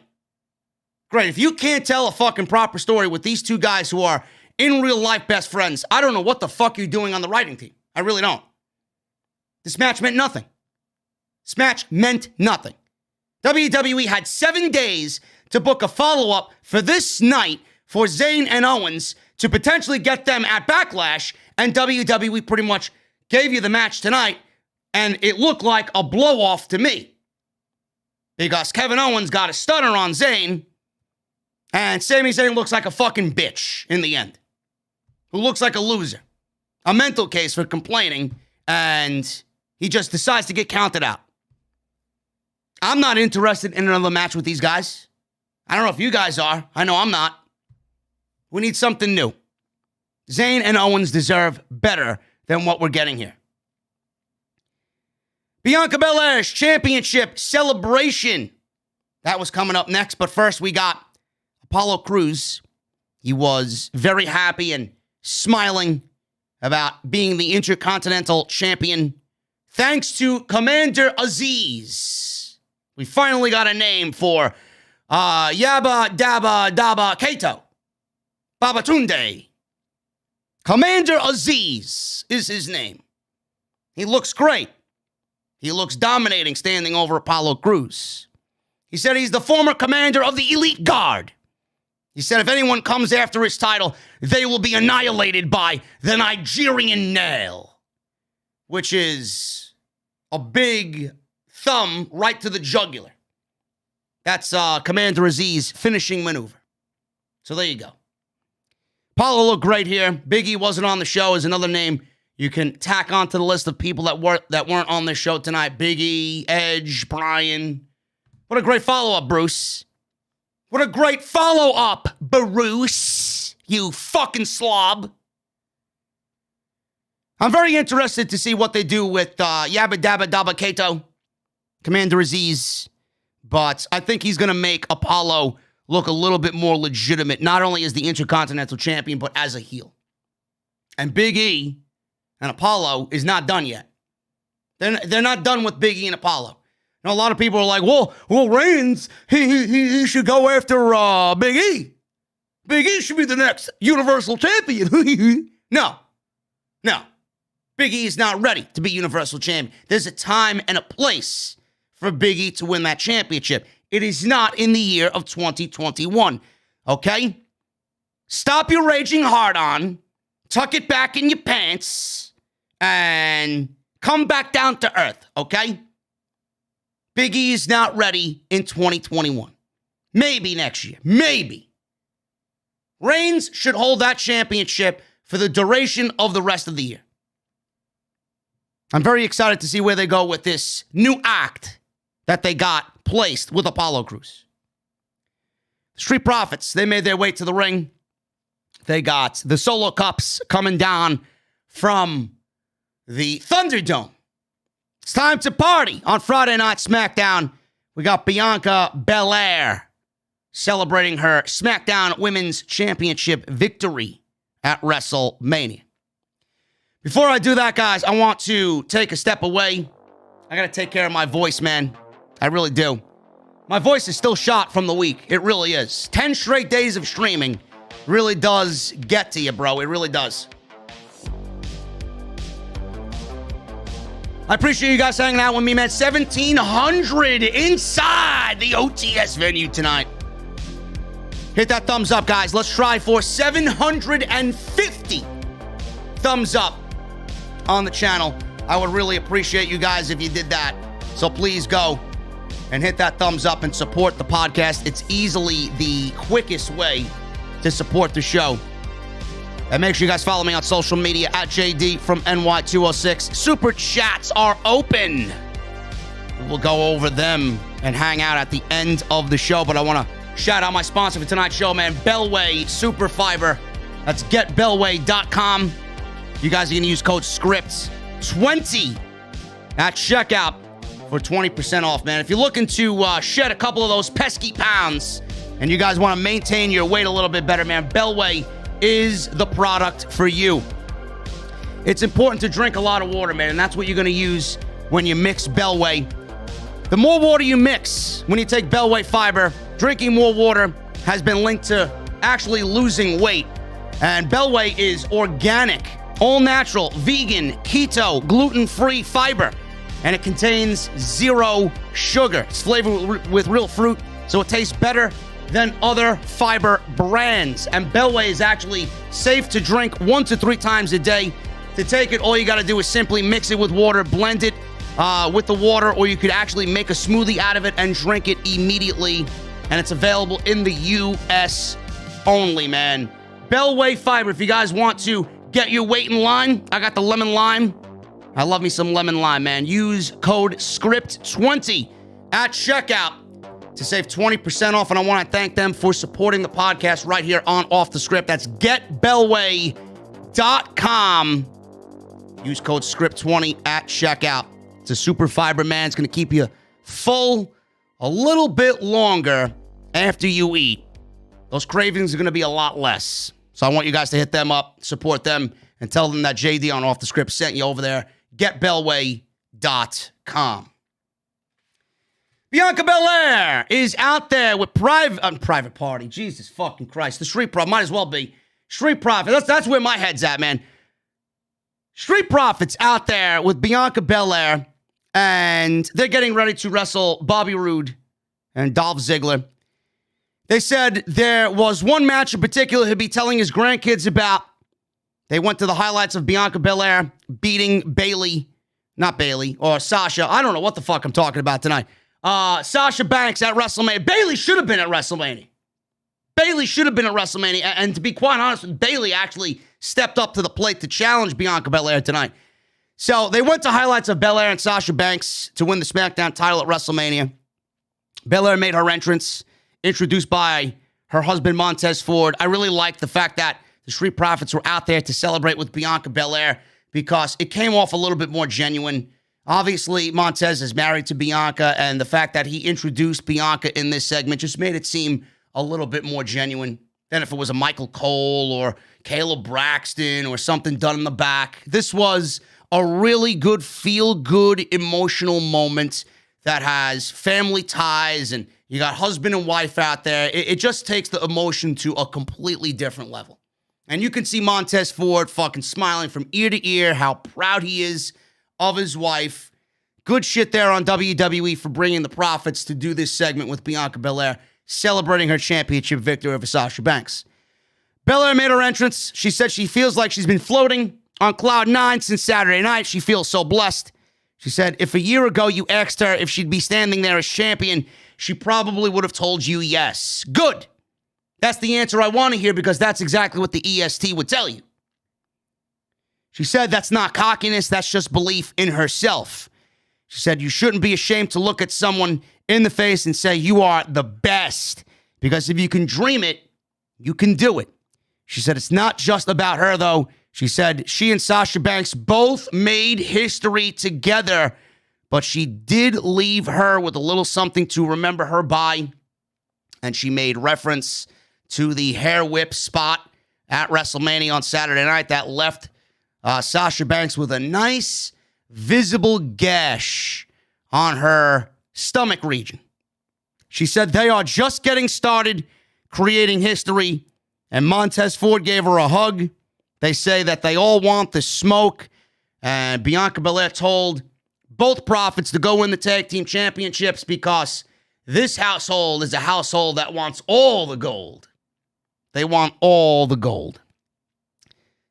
If you can't tell a fucking proper story with these two guys who are in real life best friends, I don't know what the fuck you're doing on the writing team. I really don't. This match meant nothing. WWE had 7 days to book a follow-up for this night for Zayn and Owens to potentially get them at Backlash, and WWE pretty much gave you the match tonight, and it looked like a blow-off to me. Because Kevin Owens got a stunner on Zayn, and Sami Zayn looks like a fucking bitch in the end. Who looks like a loser. A mental case for complaining, and he just decides to get counted out. I'm not interested in another match with these guys. I don't know if you guys are. I know I'm not. We need something new. Zayn and Owens deserve better than what we're getting here. Bianca Belair's championship celebration. That was coming up next, but first we got Apollo Crews. He was very happy and smiling about being the Intercontinental Champion. Thanks to Commander Aziz. We finally got a name for Yabba Dabba Dabba Kato. Babatunde. Commander Aziz is his name. He looks great. He looks dominating standing over Apollo Crews. He said he's the former commander of the Elite Guard. He said if anyone comes after his title, they will be annihilated by the Nigerian nail, which is a big thumb right to the jugular. That's Commander Aziz's finishing maneuver. So there you go. Apollo looked great here. Big E wasn't on the show is another name you can tack onto the list of people that weren't on this show tonight. Big E, Edge, Bryan. What a great follow-up, Bruce. What a great follow-up, Bruce. You fucking slob. I'm very interested to see what they do with Yabba Dabba Dabba Kato, Commander Aziz. But I think he's going to make Apollo look a little bit more legitimate, not only as the Intercontinental Champion, but as a heel. And Big E and Apollo is not done yet. They're not done with Big E and Apollo. Now, a lot of people are like, well, Reigns, he should go after Big E. Big E should be the next Universal Champion. No. Big E is not ready to be Universal Champion. There's a time and a place for Big E to win that championship. It is not in the year of 2021, okay? Stop your raging hard on, tuck it back in your pants, and come back down to earth, okay? Big E is not ready in 2021. Maybe next year. Maybe. Reigns should hold that championship for the duration of the rest of the year. I'm very excited to see where they go with this new act that they got placed with Apollo Crews. The Street Profits, they made their way to the ring. They got the Solo Cups coming down from the Thunderdome. It's time to party on Friday Night SmackDown. We got Bianca Belair celebrating her SmackDown Women's Championship victory at WrestleMania. Before I do that, guys, I want to take a step away. I got to take care of my voice, man. I really do. My voice is still shot from the week. It really is. 10 straight days of streaming really does get to you, bro. It really does. I appreciate you guys hanging out with me, man. 1,700 inside the OTS venue tonight. Hit that thumbs up, guys. Let's try for 750 thumbs up on the channel. I would really appreciate you guys if you did that. So please go and hit that thumbs up and support the podcast. It's easily the quickest way to support the show. And make sure you guys follow me on social media at JDfromNY206. Super chats are open. We'll go over them and hang out at the end of the show. But I want to shout out my sponsor for tonight's show, man. Bellway Super Fiber. That's getbellway.com. You guys are going to use code SCRIPT20 at checkout for 20% off, man. If you're looking to shed a couple of those pesky pounds and you guys want to maintain your weight a little bit better, man, Bellway is the product for you. It's important to drink a lot of water, man, and that's what you're going to use when you mix Bellway. The more water you mix when you take Bellway Fiber, drinking more water has been linked to actually losing weight. And Bellway is organic, all natural, vegan, keto, gluten-free fiber, and it contains 0 sugar. It's flavored with real fruit, so it tastes better than other fiber brands. And Bellway is actually safe to drink 1 to 3 times a day. To take it, all you got to do is simply mix it with water, blend it with the water, or you could actually make a smoothie out of it and drink it immediately. And it's available in the U.S. only, man. Bellway Fiber, if you guys want to get your weight in line, I got the lemon lime. I love me some lemon lime, man. Use code SCRIPT20 at checkout to save 20% off, and I want to thank them for supporting the podcast right here on Off the Script. That's getbellway.com. Use code SCRIPT20 at checkout. It's a super fiber, man. It's going to keep you full a little bit longer after you eat. Those cravings are going to be a lot less. So I want you guys to hit them up, support them, and tell them that JD on Off the Script sent you over there. Getbellway.com. Bianca Belair is out there with private party. Jesus fucking Christ. The Street Profits might as well be. Street Profits. That's where my head's at, man. Street Profits out there with Bianca Belair, and they're getting ready to wrestle Bobby Roode and Dolph Ziggler. They said there was one match in particular he'd be telling his grandkids about. They went to the highlights of Bianca Belair beating Sasha. I don't know what the fuck I'm talking about tonight. Sasha Banks at WrestleMania. Bayley should have been at WrestleMania. And to be quite honest, Bayley actually stepped up to the plate to challenge Bianca Belair tonight. So they went to highlights of Belair and Sasha Banks to win the SmackDown title at WrestleMania. Belair made her entrance, introduced by her husband Montez Ford. I really like the fact that the Street Profits were out there to celebrate with Bianca Belair because it came off a little bit more genuine. Obviously, Montez is married to Bianca, and the fact that he introduced Bianca in this segment just made it seem a little bit more genuine than if it was a Michael Cole or Caleb Braxton or something done in the back. This was a really good, feel-good, emotional moment that has family ties, and you got husband and wife out there. It just takes the emotion to a completely different level. And you can see Montez Ford fucking smiling from ear to ear, how proud he is of his wife. Good shit there on WWE for bringing the Profits to do this segment with Bianca Belair, celebrating her championship victory over Sasha Banks. Belair made her entrance. She said she feels like she's been floating on cloud nine since Saturday night. She feels so blessed. She said, if a year ago you asked her if she'd be standing there as champion, she probably would have told you yes. Good. That's the answer I want to hear because that's exactly what the EST would tell you. She said that's not cockiness, that's just belief in herself. She said you shouldn't be ashamed to look at someone in the face and say you are the best because if you can dream it, you can do it. She said it's not just about her though. She said she and Sasha Banks both made history together, but she did leave her with a little something to remember her by. And she made reference to the hair whip spot at WrestleMania on Saturday night that left Sasha Banks with a nice visible gash on her stomach region. She said they are just getting started creating history, and Montez Ford gave her a hug. They say that they all want the smoke, and Bianca Belair told both Profits to go win the tag team championships because this household is a household that wants all the gold. They want all the gold.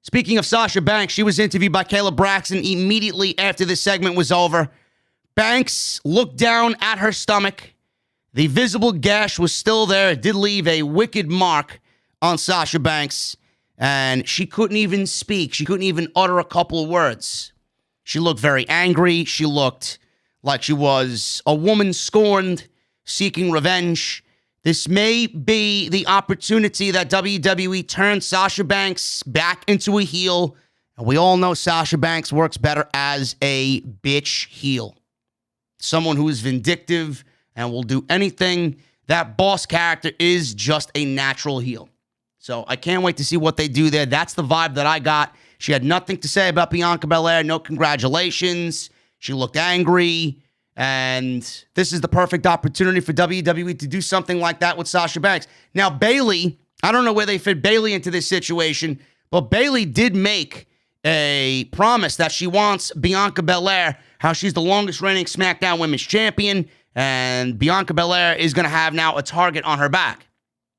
Speaking of Sasha Banks, she was interviewed by Caleb Braxton immediately after this segment was over. Banks looked down at her stomach. The visible gash was still there. It did leave a wicked mark on Sasha Banks, and she couldn't even speak. She couldn't even utter a couple of words. She looked very angry. She looked like she was a woman scorned, seeking revenge. This may be the opportunity that WWE turns Sasha Banks back into a heel. And we all know Sasha Banks works better as a bitch heel. Someone who is vindictive and will do anything. That boss character is just a natural heel. So I can't wait to see what they do there. That's the vibe that I got. She had nothing to say about Bianca Belair. No congratulations. She looked angry. And this is the perfect opportunity for WWE to do something like that with Sasha Banks. Now, Bayley, I don't know where they fit Bayley into this situation, but Bayley did make a promise that she wants Bianca Belair, how she's the longest reigning SmackDown Women's Champion, and Bianca Belair is going to have now a target on her back.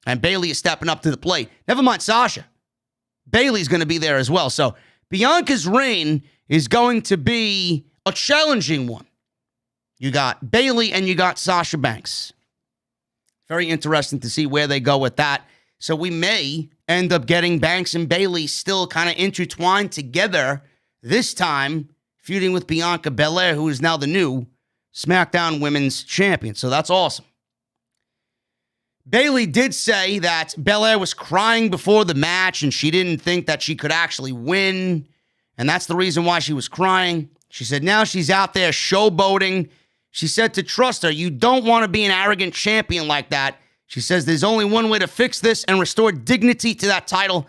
And Bayley is stepping up to the plate. Never mind Sasha. Bayley's going to be there as well. So Bianca's reign is going to be a challenging one. You got Bayley and you got Sasha Banks. Very interesting to see where they go with that. So we may end up getting Banks and Bayley still kind of intertwined together, this time feuding with Bianca Belair, who is now the new SmackDown Women's Champion. So that's awesome. Bayley did say that Belair was crying before the match and she didn't think that she could actually win. And that's the reason why she was crying. She said now she's out there showboating. She said to trust her, you don't want to be an arrogant champion like that. She says there's only one way to fix this and restore dignity to that title.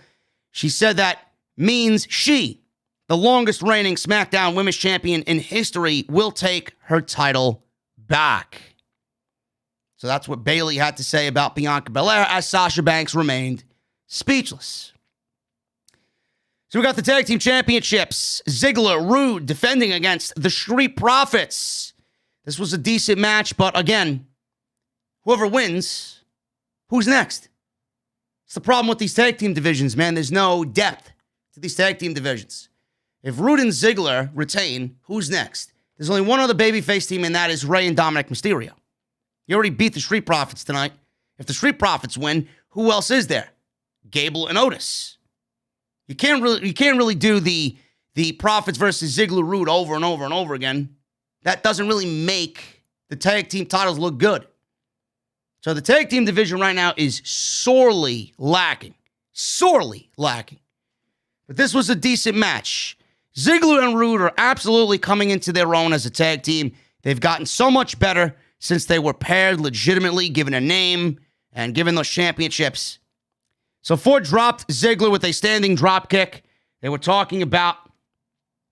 She said that means she, the longest reigning SmackDown Women's Champion in history, will take her title back. So that's what Bayley had to say about Bianca Belair as Sasha Banks remained speechless. So we got the Tag Team Championships. Ziggler, Rude defending against the Street Profits. This was a decent match, but again, whoever wins Who's next? It's the problem with these tag team divisions, man. There's no depth to these tag team divisions. If Rude and Ziggler retain, who's next? There's only one other babyface team, and that is Rey and Dominic Mysterio. You already beat the Street Profits tonight. If the Street Profits win, who else is there? Gable and Otis. You can't really do the Profits versus Ziggler Rude over and over and over again. That doesn't really make the tag team titles look good. So the tag team division right now is sorely lacking. Sorely lacking. But this was a decent match. Ziggler and Rude are absolutely coming into their own as a tag team. They've gotten so much better since they were paired legitimately, given a name, and given those championships. So Ford dropped Ziggler with a standing drop kick. They were talking about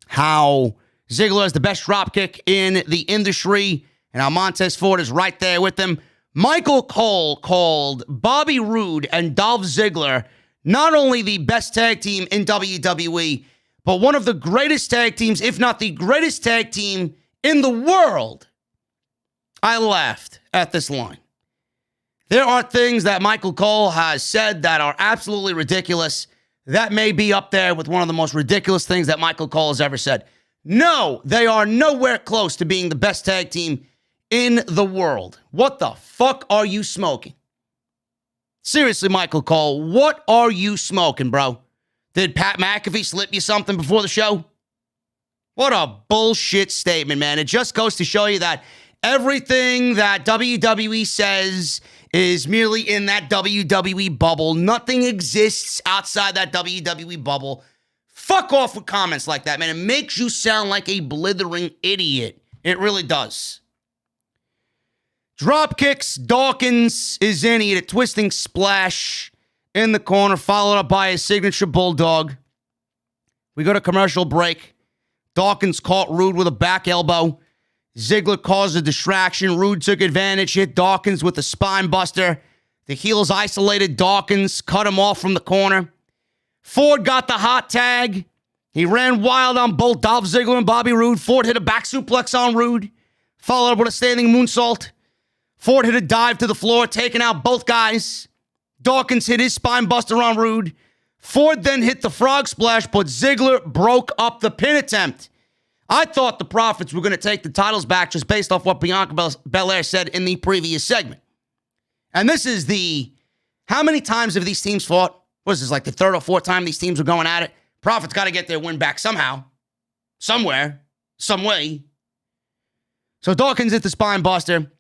how Ziggler has the best drop kick in the industry, and how Montez Ford is right there with them. Michael Cole called Bobby Roode and Dolph Ziggler not only the best tag team in WWE, but one of the greatest tag teams, if not the greatest tag team in the world. I laughed at this line. There are things that Michael Cole has said that are absolutely ridiculous. That may be up there with one of the most ridiculous things that Michael Cole has ever said. No, they are nowhere close to being the best tag team in the world. What the fuck are you smoking? Seriously, Michael Cole, what are you smoking, bro? Did Pat McAfee slip you something before the show? What a bullshit statement, man. It just goes to show you that everything that WWE says is merely in that WWE bubble. Nothing exists outside that WWE bubble. Fuck off with comments like that, man. It makes you sound like a blithering idiot. It really does. Drop kicks. Dawkins is in. He had a twisting splash in the corner, followed up by his signature bulldog. We go to commercial break. Dawkins caught Rude with a back elbow. Ziggler caused a distraction. Rude took advantage, hit Dawkins with a spine buster. The heels isolated Dawkins, cut him off from the corner. Ford got the hot tag. He ran wild on both Dolph Ziggler and Bobby Roode. Ford hit a back suplex on Rude, followed up with a standing moonsault. Ford hit a dive to the floor, taking out both guys. Dawkins hit his spine buster on Rude. Ford then hit the frog splash, but Ziggler broke up the pin attempt. I thought the Profits were going to take the titles back just based off what Bianca Belair said in the previous segment. And this is how many times have these teams fought? What is this, like the third or fourth time these teams were going at it? Profits got to get their win back somehow, somewhere, some way. So Dawkins hit the spine buster.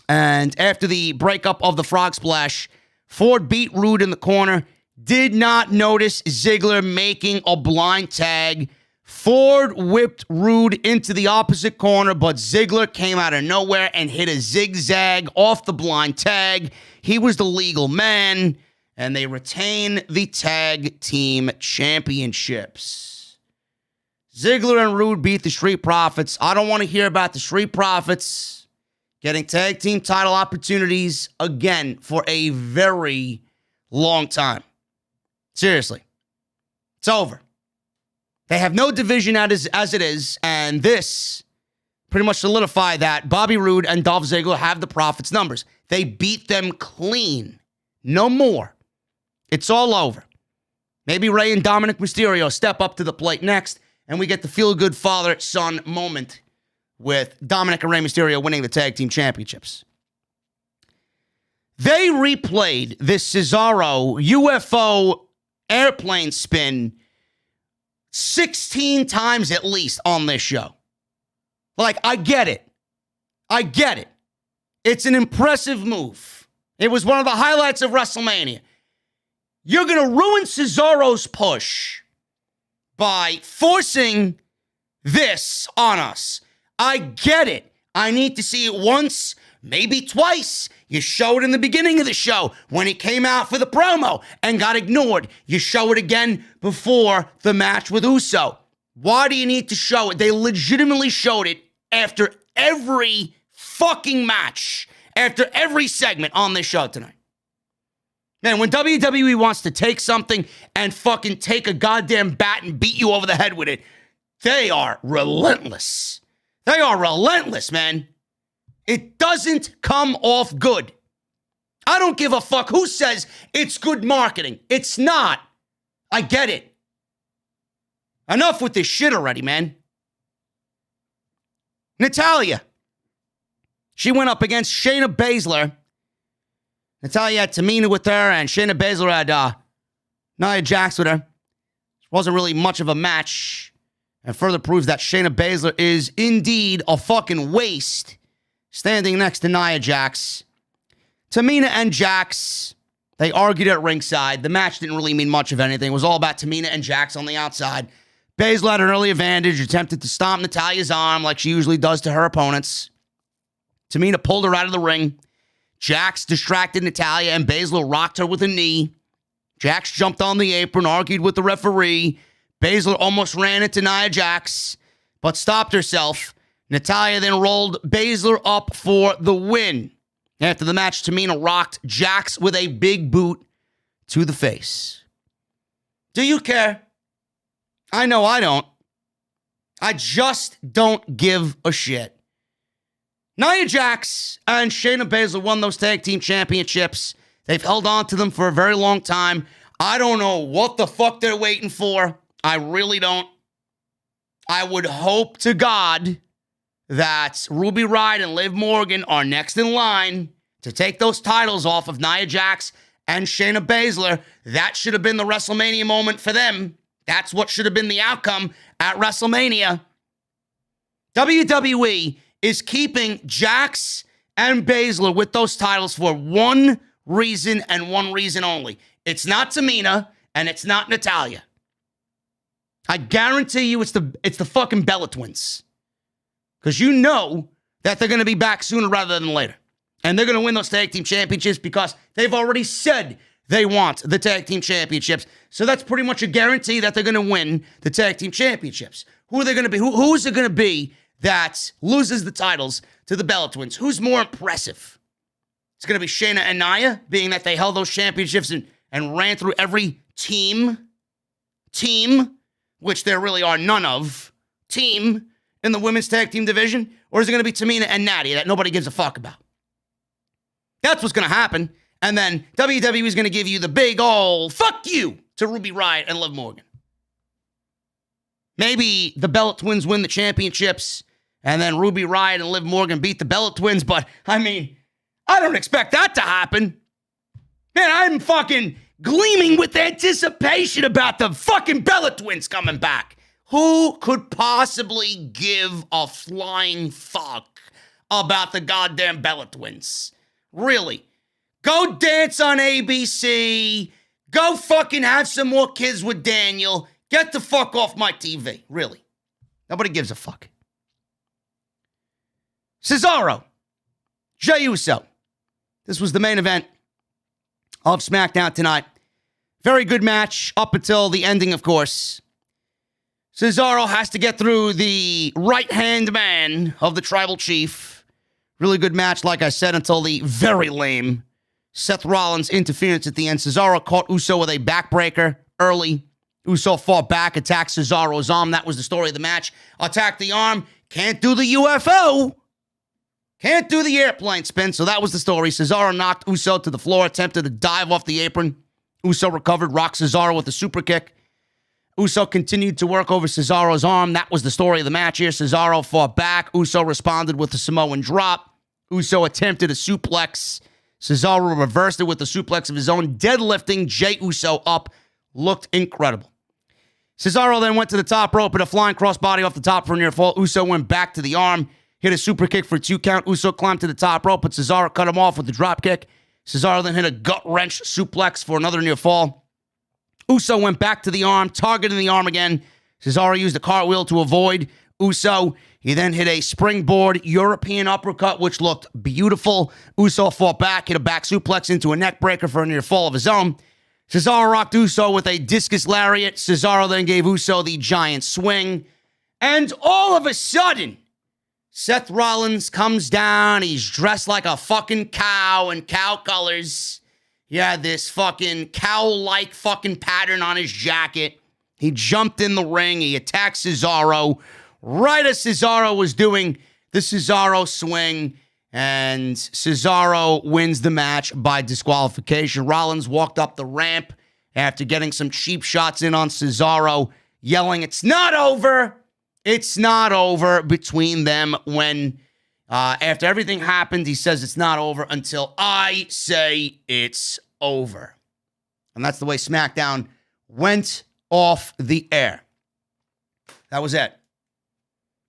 And after the breakup of the frog splash, Ford beat Rude in the corner. Did not notice Ziggler making a blind tag. Ford whipped Rude into the opposite corner, but Ziggler came out of nowhere and hit a zigzag off the blind tag. He was the legal man, and they retain the tag team championships. Ziggler and Rude beat the Street Profits. I don't want to hear about the Street Profits getting tag team title opportunities again for a very long time. Seriously. It's over. They have no division as it is, and this pretty much solidified that Bobby Roode and Dolph Ziggler have the Profits numbers. They beat them clean. No more. It's all over. Maybe Rey and Dominic Mysterio step up to the plate next, and we get the feel-good father-son moment with Dominic and Rey Mysterio winning the tag team championships. They replayed this Cesaro UFO airplane spin 16 times at least on this show. Like, I get it. I get it. It's an impressive move. It was one of the highlights of WrestleMania. You're going to ruin Cesaro's push by forcing this on us. I get it. I need to see it once, maybe twice. You show it in the beginning of the show when he came out for the promo and got ignored. You show it again before the match with Uso. Why do you need to show it? They legitimately showed it after every fucking match, after every segment on this show tonight. Man, when WWE wants to take something and fucking take a goddamn bat and beat you over the head with it, they are relentless. They are relentless, man. It doesn't come off good. I don't give a fuck who says it's good marketing. It's not. I get it. Enough with this shit already, man. Natalya. She went up against Shayna Baszler. Natalya had Tamina with her, and Shayna Baszler had Nia Jax with her. It wasn't really much of a match, and further proves that Shayna Baszler is indeed a fucking waste, standing next to Nia Jax. Tamina and Jax, they argued at ringside. The match didn't really mean much of anything. It was all about Tamina and Jax on the outside. Baszler had an early advantage, attempted to stomp Natalya's arm like she usually does to her opponents. Tamina pulled her out of the ring. Jax distracted Natalya, and Baszler rocked her with a knee. Jax jumped on the apron, argued with the referee. Baszler almost ran into Nia Jax, but stopped herself. Natalya then rolled Baszler up for the win. After the match, Tamina rocked Jax with a big boot to the face. Do you care? I know I don't. I just don't give a shit. Nia Jax and Shayna Baszler won those tag team championships. They've held on to them for a very long time. I don't know what the fuck they're waiting for. I really don't. I would hope to God that Ruby Riott and Liv Morgan are next in line to take those titles off of Nia Jax and Shayna Baszler. That should have been the WrestleMania moment for them. That's what should have been the outcome at WrestleMania. WWE is keeping Jax and Baszler with those titles for one reason and one reason only. It's not Tamina and it's not Natalya. I guarantee you it's the fucking Bella Twins. Because you know that they're going to be back sooner rather than later. And they're going to win those tag team championships because they've already said they want the tag team championships. So that's pretty much a guarantee that they're going to win the tag team championships. Who are they going to be? Who's it going to be that loses the titles to the Bella Twins? Who's more impressive? It's going to be Shayna and Nia, being that they held those championships and ran through every team, which there really are none of, team in the women's tag team division? Or is it going to be Tamina and Natty that nobody gives a fuck about? That's what's going to happen. And then WWE is going to give you the big old fuck you to Ruby Riott and Liv Morgan. Maybe the Bella Twins win the championships and then Ruby Riott and Liv Morgan beat the Bella Twins, but I mean, I don't expect that to happen. Man, I'm fucking gleaming with anticipation about the fucking Bella Twins coming back. Who could possibly give a flying fuck about the goddamn Bella Twins? Really? Go dance on ABC. Go fucking have some more kids with Daniel. Get the fuck off my TV. Really. Nobody gives a fuck. Cesaro. Jey Uso. This was the main event of SmackDown tonight. Very good match up until the ending, of course. Cesaro has to get through the right-hand man of the Tribal Chief. Really good match, like I said, until the very lame Seth Rollins interference at the end. Cesaro caught Uso with a backbreaker early. Uso fought back, attacked Cesaro's arm. That was the story of the match. Attacked the arm. Can't do the UFO. Can't do the airplane spin. So that was the story. Cesaro knocked Uso to the floor, attempted to dive off the apron. Uso recovered, rocked Cesaro with a super kick. Uso continued to work over Cesaro's arm. That was the story of the match here. Cesaro fought back. Uso responded with a Samoan drop. Uso attempted a suplex. Cesaro reversed it with a suplex of his own, deadlifting Jey Uso up. Looked incredible. Cesaro then went to the top rope and a flying crossbody off the top for a near fall. Uso went back to the arm, hit a super kick for a 2 count. Uso climbed to the top rope, but Cesaro cut him off with the drop kick. Cesaro then hit a gut wrench suplex for another near fall. Uso went back to the arm, targeting the arm again. Cesaro used a cartwheel to avoid Uso. He then hit a springboard European uppercut, which looked beautiful. Uso fought back, hit a back suplex into a neck breaker for a near fall of his own. Cesaro rocked Uso with a discus lariat. Cesaro then gave Uso the giant swing. And all of a sudden, Seth Rollins comes down. He's dressed like a fucking cow in cow colors. He had this fucking cow-like fucking pattern on his jacket. He jumped in the ring. He attacked Cesaro. Right as Cesaro was doing the Cesaro swing, And Cesaro wins the match by disqualification. Rollins walked up the ramp after getting some cheap shots in on Cesaro, yelling, "It's not over. It's not over," between them when, after everything happened, he says it's not over until I say it's over. And that's the way SmackDown went off the air. That was it.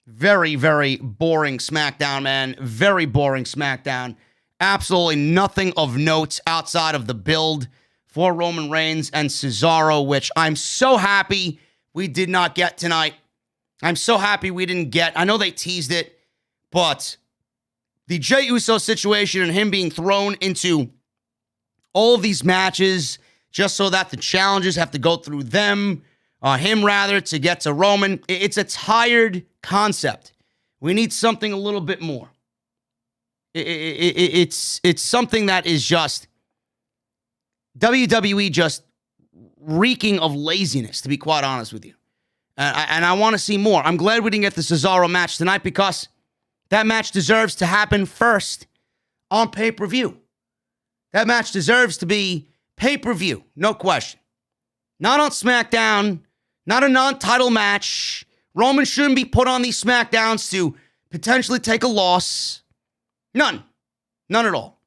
Very, very boring SmackDown, man. Very boring SmackDown. Absolutely nothing of note outside of the build for Roman Reigns and Cesaro, which I'm so happy we did not get tonight. I'm so happy we didn't get. I know they teased it, but the Jey Uso situation and him being thrown into all of these matches just so that the challengers have to go through them, him rather, to get to Roman. It's a tired concept. We need something a little bit more. It's something that is just WWE just reeking of laziness, to be quite honest with you. And I want to see more. I'm glad we didn't get the Cesaro match tonight because that match deserves to happen first on pay-per-view. That match deserves to be pay-per-view, no question. Not on SmackDown, not a non-title match. Roman shouldn't be put on these SmackDowns to potentially take a loss. None. None at all.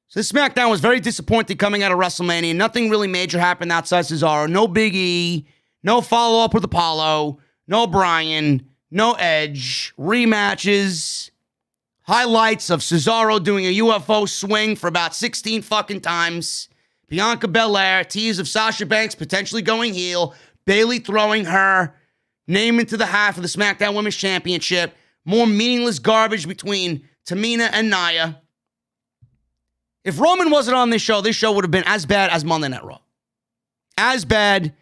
So this SmackDown was very disappointing coming out of WrestleMania. Nothing really major happened outside Cesaro. No Big E. No follow-up with Apollo. No Bryan. No Edge. Rematches. Highlights of Cesaro doing a UFO swing for about 16 fucking times. Bianca Belair. Tease of Sasha Banks potentially going heel. Bayley throwing her name into the hat for the SmackDown Women's Championship. More meaningless garbage between Tamina and Nia. If Roman wasn't on this show would have been as bad as Monday Night Raw. As bad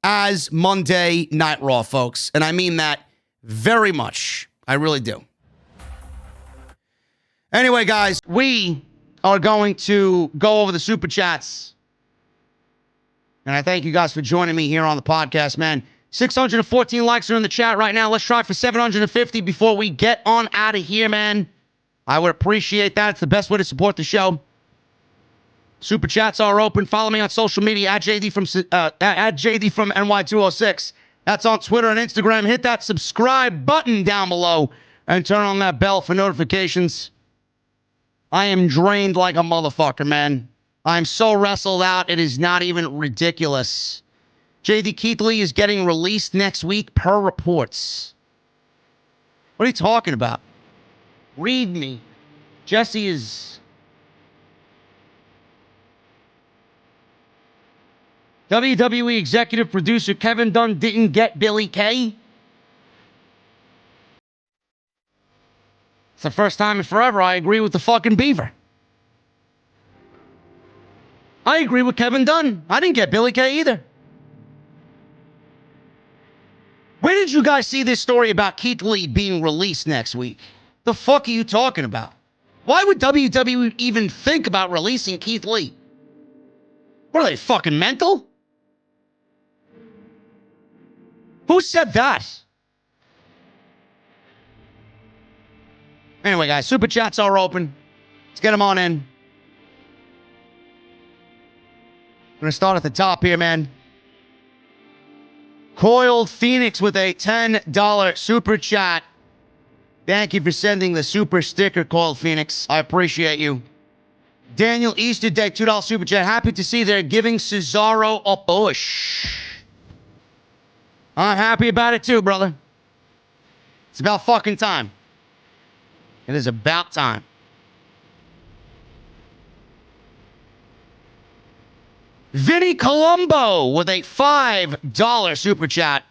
as Monday Night Raw, folks. And I mean that very much. I really do. Anyway, guys, we are going to go over the Super Chats. And I thank you guys for joining me here on the podcast, man. 614 likes are in the chat right now. Let's try for 750 before we get on out of here, man. I would appreciate that. It's the best way to support the show. Super chats are open. Follow me on social media at JDfromNY206. That's on Twitter and Instagram. Hit that subscribe button down below and turn on that bell for notifications. I am drained like a motherfucker, man. I'm so wrestled out, it is not even ridiculous. JD Keith Lee is getting released next week per reports. What are you talking about? Read me. Jesse is... WWE executive producer Kevin Dunn didn't get Billy Kay. It's the first time in forever I agree with the fucking beaver. I agree with Kevin Dunn. I didn't get Billy Kay either. Where did you guys see this story about Keith Lee being released next week? The fuck are you talking about? Why would WWE even think about releasing Keith Lee? What are they, fucking mental? Who said that? Anyway, guys, super chats are open. Let's get them on in. I'm going to start at the top here, man. Coiled Phoenix with a $10 super chat. Thank you for sending the super sticker, Coiled Phoenix. I appreciate you. Daniel Easter Day, $2 super chat. Happy to see they're giving Cesaro a push. I'm happy about it too, brother. It's about fucking time. It is about time. Vinny Colombo with a $5 super chat.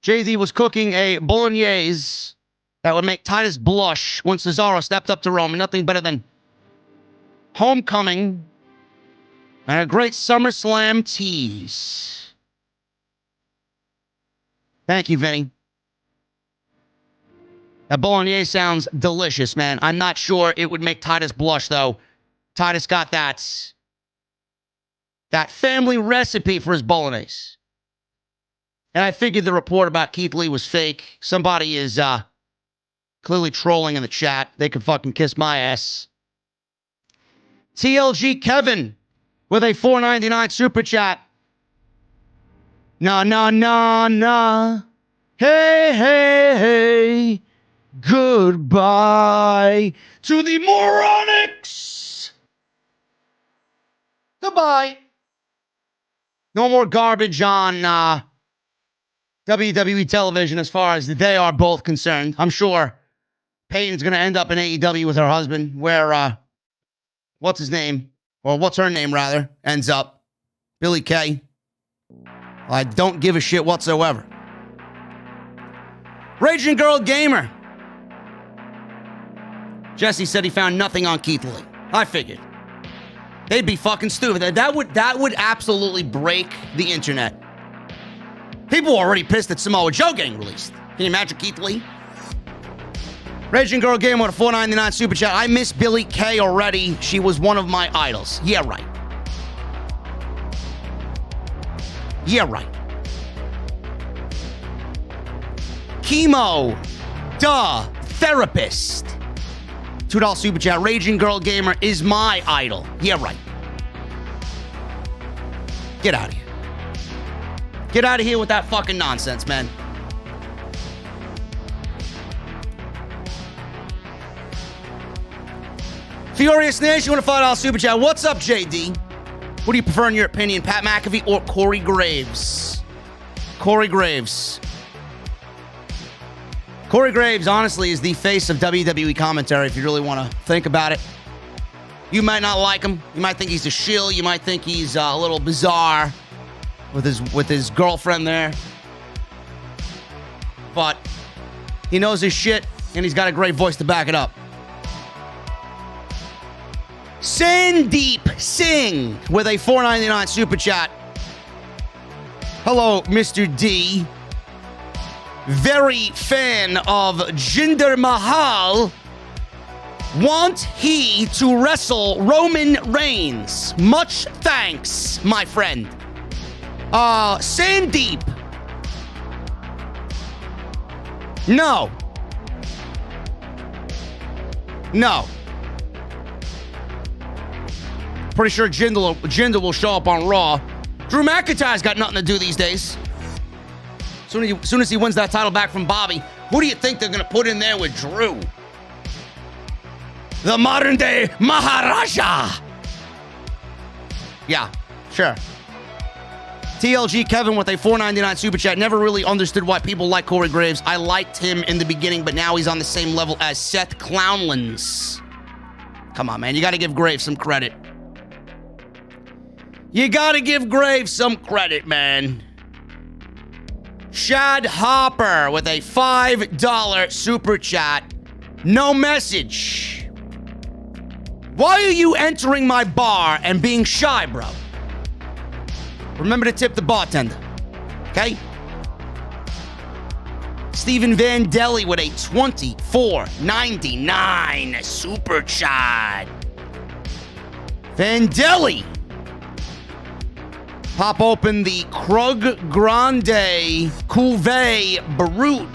JD was cooking a bolognese that would make Titus blush when Cesaro stepped up to Roman. Nothing better than homecoming and a great SummerSlam tease. Thank you, Vinny. That bolognese sounds delicious, man. I'm not sure it would make Titus blush, though. Titus got that family recipe for his bolognese. And I figured the report about Keith Lee was fake. Somebody is Clearly trolling in the chat. They could fucking kiss my ass. TLG Kevin with a $4.99 super chat. Nah, nah, nah, nah. Hey, hey, hey. Goodbye to the moronics. Goodbye. No more garbage on WWE television as far as they are both concerned. I'm sure Peyton's going to end up in AEW with her husband, where, what's his name? Or what's her name, rather, ends up. Billy Kay. I don't give a shit whatsoever. Raging Girl Gamer. Jesse said he found nothing on Keith Lee. I figured. They'd be fucking stupid. That would absolutely break the internet. People were already pissed at Samoa Joe getting released. Can you imagine Keith Lee? Raging Girl Gamer with a $4.99 super chat. I miss Billy Kay already. She was one of my idols. Yeah, right. Yeah, right. Chemo. Duh. Therapist. $2 super chat. Raging Girl Gamer is my idol. Yeah, right. Get out of here. Get out of here with that fucking nonsense, man. Furious Nation with a $5 super chat. What's up, JD? What do you prefer in your opinion, Pat McAfee or Corey Graves? Corey Graves. Corey Graves, honestly, is the face of WWE commentary, if you really want to think about it. You might not like him. You might think he's a shill. You might think he's a little bizarre with his girlfriend there. But he knows his shit, and he's got a great voice to back it up. Sandeep Singh with a $4.99 super chat. Hello, Mr. D. Very fan of Jinder Mahal. Want he to wrestle Roman Reigns. Much thanks, my friend. Sandeep. No. No. Pretty sure Jinder will show up on Raw. Drew McIntyre's got nothing to do these days. Soon as he wins that title back from Bobby, who do you think they're going to put in there with Drew? The modern day Maharaja. Yeah, sure. TLG Kevin with a $4.99 super chat. Never really understood why people like Corey Graves. I liked him in the beginning, but now he's on the same level as Seth Clownlands. Come on, man. You got to give Graves some credit. You got to give Graves some credit, man. Shad Hopper with a $5 super chat. No message. Why are you entering my bar and being shy, bro? Remember to tip the bartender, okay? Stephen Vandelli with a $24.99 super chat. Vandelli. Pop open the Krug Grande Cuvée Brut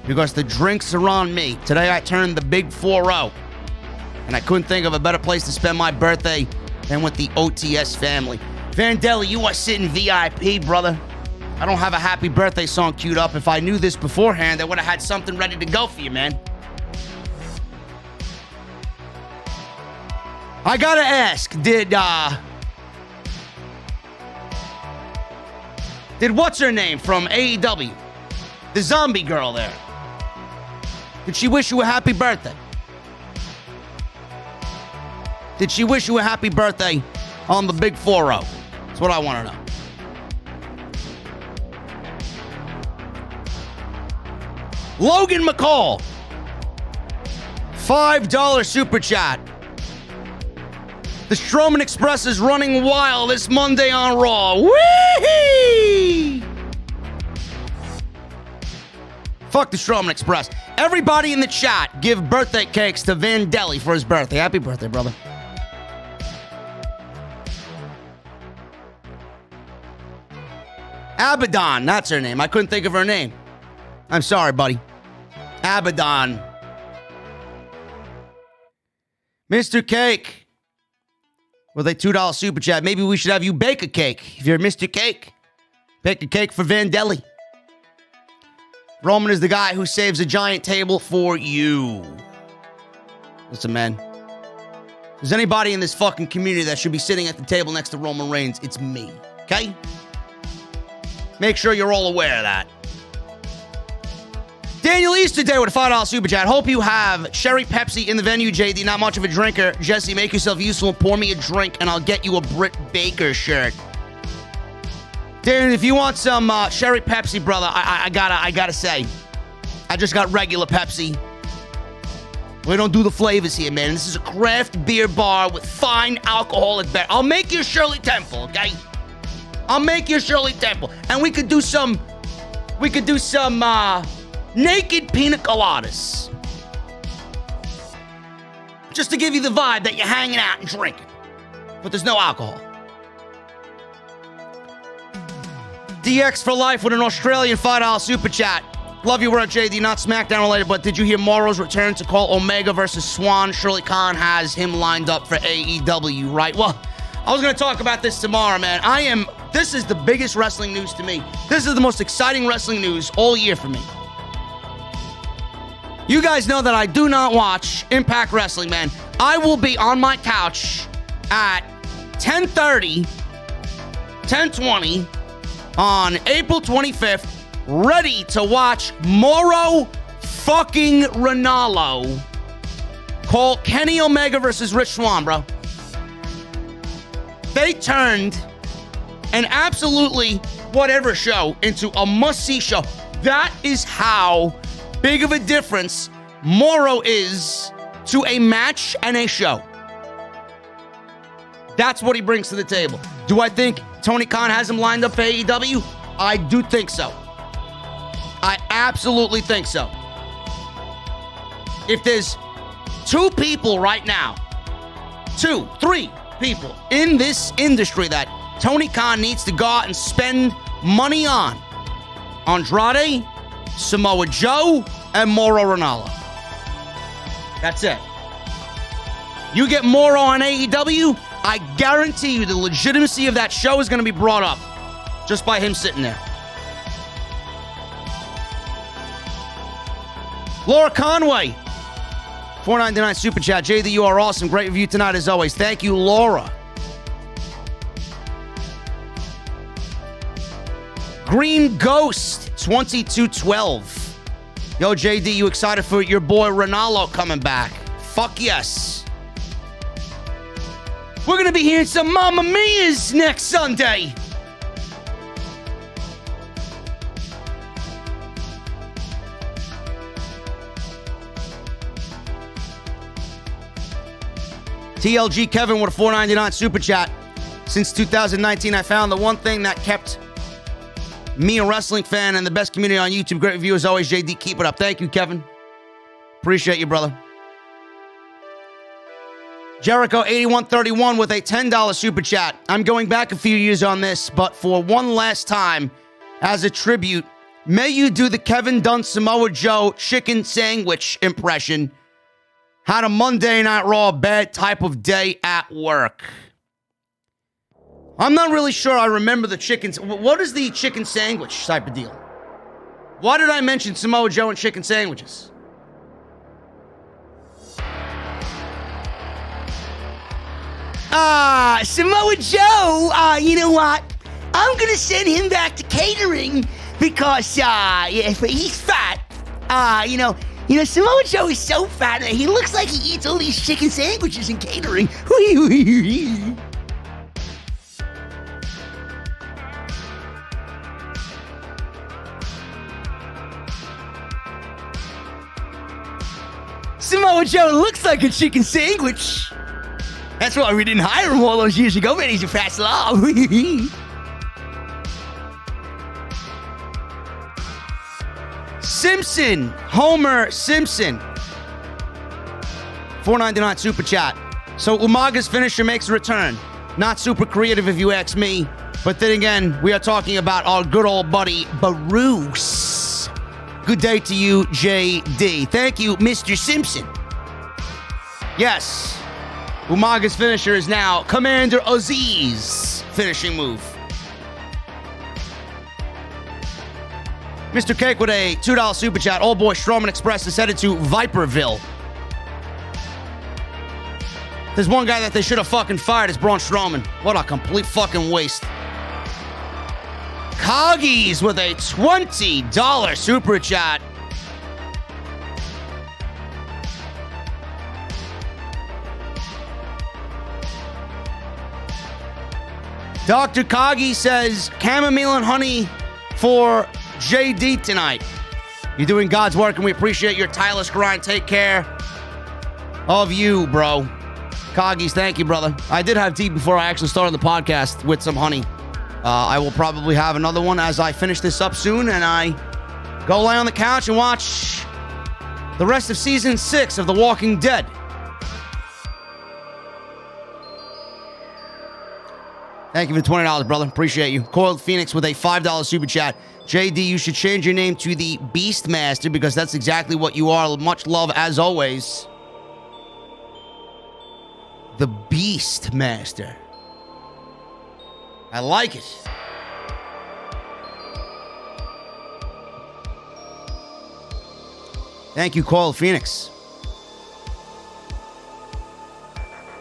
because the drinks are on me. Today I turned the big 4-0, and I couldn't think of a better place to spend my birthday than with the OTS family. Vandelli, you are sitting VIP, brother. I don't have a happy birthday song queued up. If I knew this beforehand, I would have had something ready to go for you, man. I gotta ask, did what's her name from AEW? The zombie girl there. Did she wish you a happy birthday? Did she wish you a happy birthday on the big 4-0? That's what I want to know. Logan McCall. $5 super chat. The Strowman Express is running wild this Monday on Raw. Whee! Fuck the Strowman Express. Everybody in the chat give birthday cakes to Vandelli for his birthday. Happy birthday, brother. Abaddon, that's her name. I couldn't think of her name. I'm sorry, buddy. Abaddon Mr. Cake with a $2 super chat. Maybe we should have you bake a cake. If you're Mr. Cake, bake a cake for Vandelli. Roman is the guy who saves a giant table for you. Listen, man. If there's anybody in this fucking community that should be sitting at the table next to Roman Reigns, it's me. Okay? Make sure you're all aware of that. Daniel Easter Day with a $5 super chat. Hope you have cherry Pepsi in the venue, JD. Not much of a drinker. Jesse, make yourself useful and pour me a drink, and I'll get you a Britt Baker shirt. Daniel, if you want some cherry Pepsi, brother, I gotta say, I just got regular Pepsi. We don't do the flavors here, man. This is a craft beer bar with fine alcoholic beer. I'll make you Shirley Temple, okay? I'll make you Shirley Temple, and we could do some naked pina coladas. Just to give you the vibe that you're hanging out and drinking. But there's no alcohol. DX for life with an Australian $5 super chat. Love your work, JD. Not SmackDown related, but did you hear Morrow's return to call Omega versus Swan? Shirley Khan has him lined up for AEW, right? Well, I was going to talk about this tomorrow, man. This is the biggest wrestling news to me. This is the most exciting wrestling news all year for me. You guys know that I do not watch Impact Wrestling, man. I will be on my couch at 10:30, 10:20 on April 25th, ready to watch Mauro fucking Ranallo call Kenny Omega versus Rich Swann, bro. They turned an absolutely whatever show into a must-see show. That is how big of a difference Mauro is to a match and a show. That's what he brings to the table. Do I think Tony Khan has him lined up for AEW? I do think so. I absolutely think so. If there's two people right now, 3 people in this industry that Tony Khan needs to go out and spend money on, Andrade, Samoa Joe, and Mauro Ranallo. That's it. You get Mauro on AEW, I guarantee you the legitimacy of that show is going to be brought up just by him sitting there. Laura Conway, $4.99 super chat. JD, you are awesome. Great review tonight as always. Thank you, Laura. Green Ghost, 2212. Yo, JD, you excited for your boy Ranallo coming back? Fuck yes. We're going to be hearing some Mamma Mia's next Sunday. TLG Kevin with a $4.99 super chat. Since 2019, I found the one thing that kept me a wrestling fan and the best community on YouTube. Great review as always, JD. Keep it up. Thank you, Kevin. Appreciate you, brother. Jericho8131 with a $10 super chat. I'm going back a few years on this, but for one last time, as a tribute, may you do the Kevin Dunn Samoa Joe chicken sandwich impression. Had a Monday Night Raw bad type of day at work. I'm not really sure I remember the chickens. What is the chicken sandwich type of deal? Why did I mention Samoa Joe and chicken sandwiches? Samoa Joe, you know what? I'm going to send him back to catering because, if he's fat, you know, Samoa Joe is so fat that he looks like he eats all these chicken sandwiches in catering. Samoa Joe looks like a chicken sandwich. That's why we didn't hire him all those years ago, man. He's a fat slob. Simpson, Homer Simpson, $4.99 super chat. So Umaga's finisher makes a return. Not super creative if you ask me, but then again, we are talking about our good old buddy Bruce. Good day to you, JD. Thank you, Mr. Simpson. Yes, Umaga's finisher is now Commander Aziz's finishing move. Mr. Cake with a $2 super chat. Old boy Strowman Express is headed to Viperville. There's one guy that they should have fucking fired. It's Braun Strowman. What a complete fucking waste. Coggies with a $20 super chat. Dr. Coggy says chamomile and honey for JD tonight. You're doing God's work and we appreciate your tireless grind. Take care of you, bro. Coggies, thank you, brother. I did have tea before I actually started the podcast with some honey. I will probably have another one as I finish this up soon and I go lay on the couch and watch the rest of season 6 of The Walking Dead. Thank you for the $20, brother. Appreciate you. Coiled Phoenix with a $5 super chat. JD, you should change your name to the Beastmaster because that's exactly what you are. Much love as always. The Beastmaster. I like it. Thank you, Coiled Phoenix.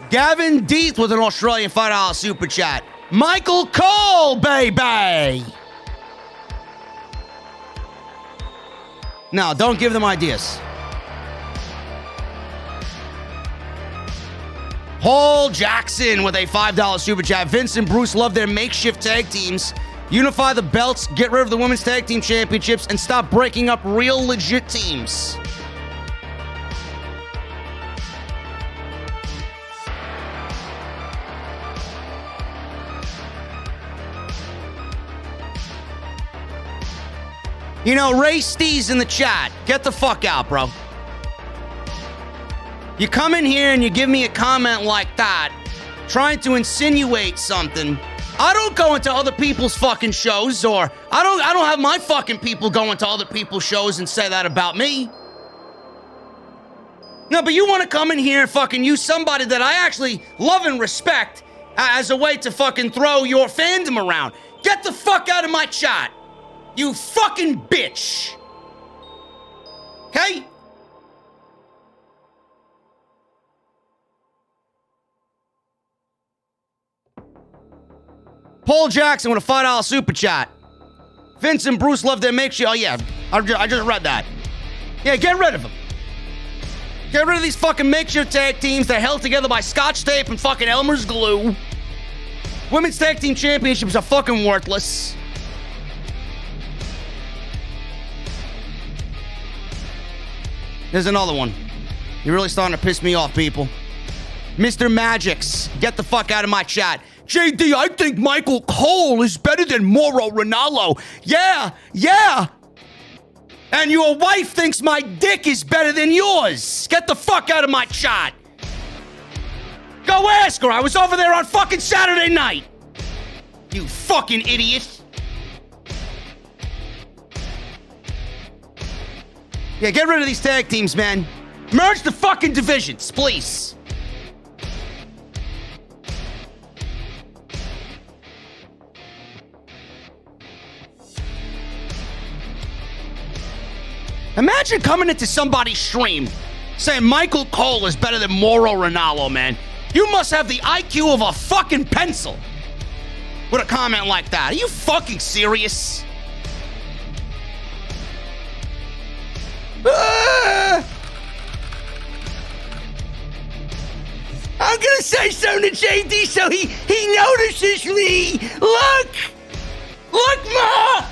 Gavin Deeth with an Australian $5 super chat. Michael Cole, baby! No, don't give them ideas. Paul Jackson with a $5 super chat. Vince and Bruce love their makeshift tag teams. Unify the belts, get rid of the women's tag team championships, and stop breaking up real legit teams. You know, Ray Steez in the chat. Get the fuck out, bro. You come in here and you give me a comment like that, trying to insinuate something. I don't go into other people's fucking shows, or I don't have my fucking people go into other people's shows and say that about me. No, but you want to come in here and fucking use somebody that I actually love and respect as a way to fucking throw your fandom around. Get the fuck out of my chat. You fucking bitch. Okay? Paul Jackson with a $5 super chat. Vince and Bruce love their makeshift. Oh, yeah. I just read that. Yeah, get rid of them. Get rid of these fucking makeshift tag teams that are held together by scotch tape and fucking Elmer's glue. Women's tag team championships are fucking worthless. There's another one. You're really starting to piss me off, people. Mr. Magix, get the fuck out of my chat. JD, I think Michael Cole is better than Mauro Ranallo. Yeah. And your wife thinks my dick is better than yours. Get the fuck out of my chat. Go ask her. I was over there on fucking Saturday night. You fucking idiot. Yeah, get rid of these tag teams, man. Merge the fucking divisions, please. Imagine coming into somebody's stream saying Michael Cole is better than Mauro Ranallo, man. You must have the IQ of a fucking pencil with a comment like that. Are you fucking serious? I'm gonna say something to JD so he notices me. Look, Ma.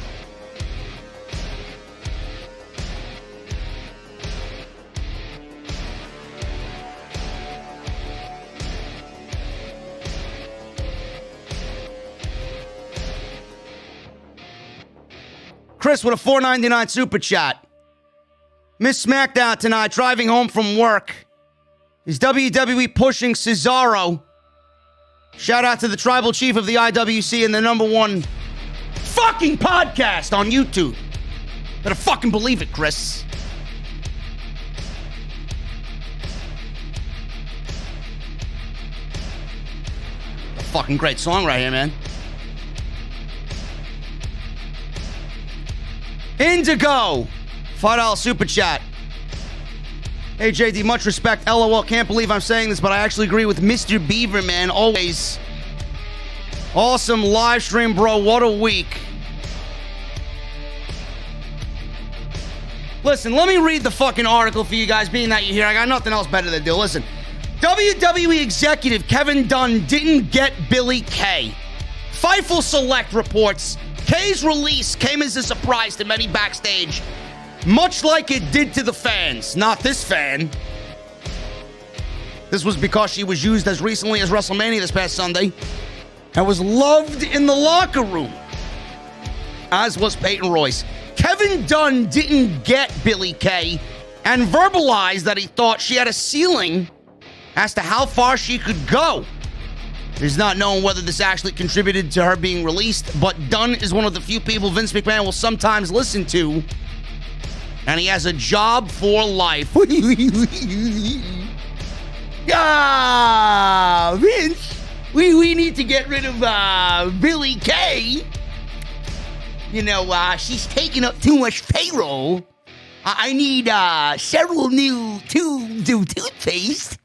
Chris with a $4.99 super chat. Miss SmackDown tonight, driving home from work. Is WWE pushing Cesaro? Shout out to the tribal chief of the IWC and the #1 fucking podcast on YouTube. Better fucking believe it, Chris. fucking great song right here, man. Indigo, $5 super chat. Hey, JD, much respect. LOL, can't believe I'm saying this, but I actually agree with Mr. Beaver, man. Always. Awesome live stream, bro. What a week. Listen, let me read the fucking article for you guys, being that you're here. I got nothing else better to do. Listen, WWE executive Kevin Dunn didn't get Billy Kay. Fightful Select reports Kay's release came as a surprise to many backstage, much like it did to the fans. Not this fan. This was because she was used as recently as WrestleMania this past Sunday and was loved in the locker room, as was Peyton Royce. Kevin Dunn didn't get Billy Kay and verbalized that he thought she had a ceiling as to how far she could go. It is not known whether this actually contributed to her being released, but Dunn is one of the few people Vince McMahon will sometimes listen to, and he has a job for life. Vince, we need to get rid of Billy Kay. You know, she's taking up too much payroll. I need several new toothpaste.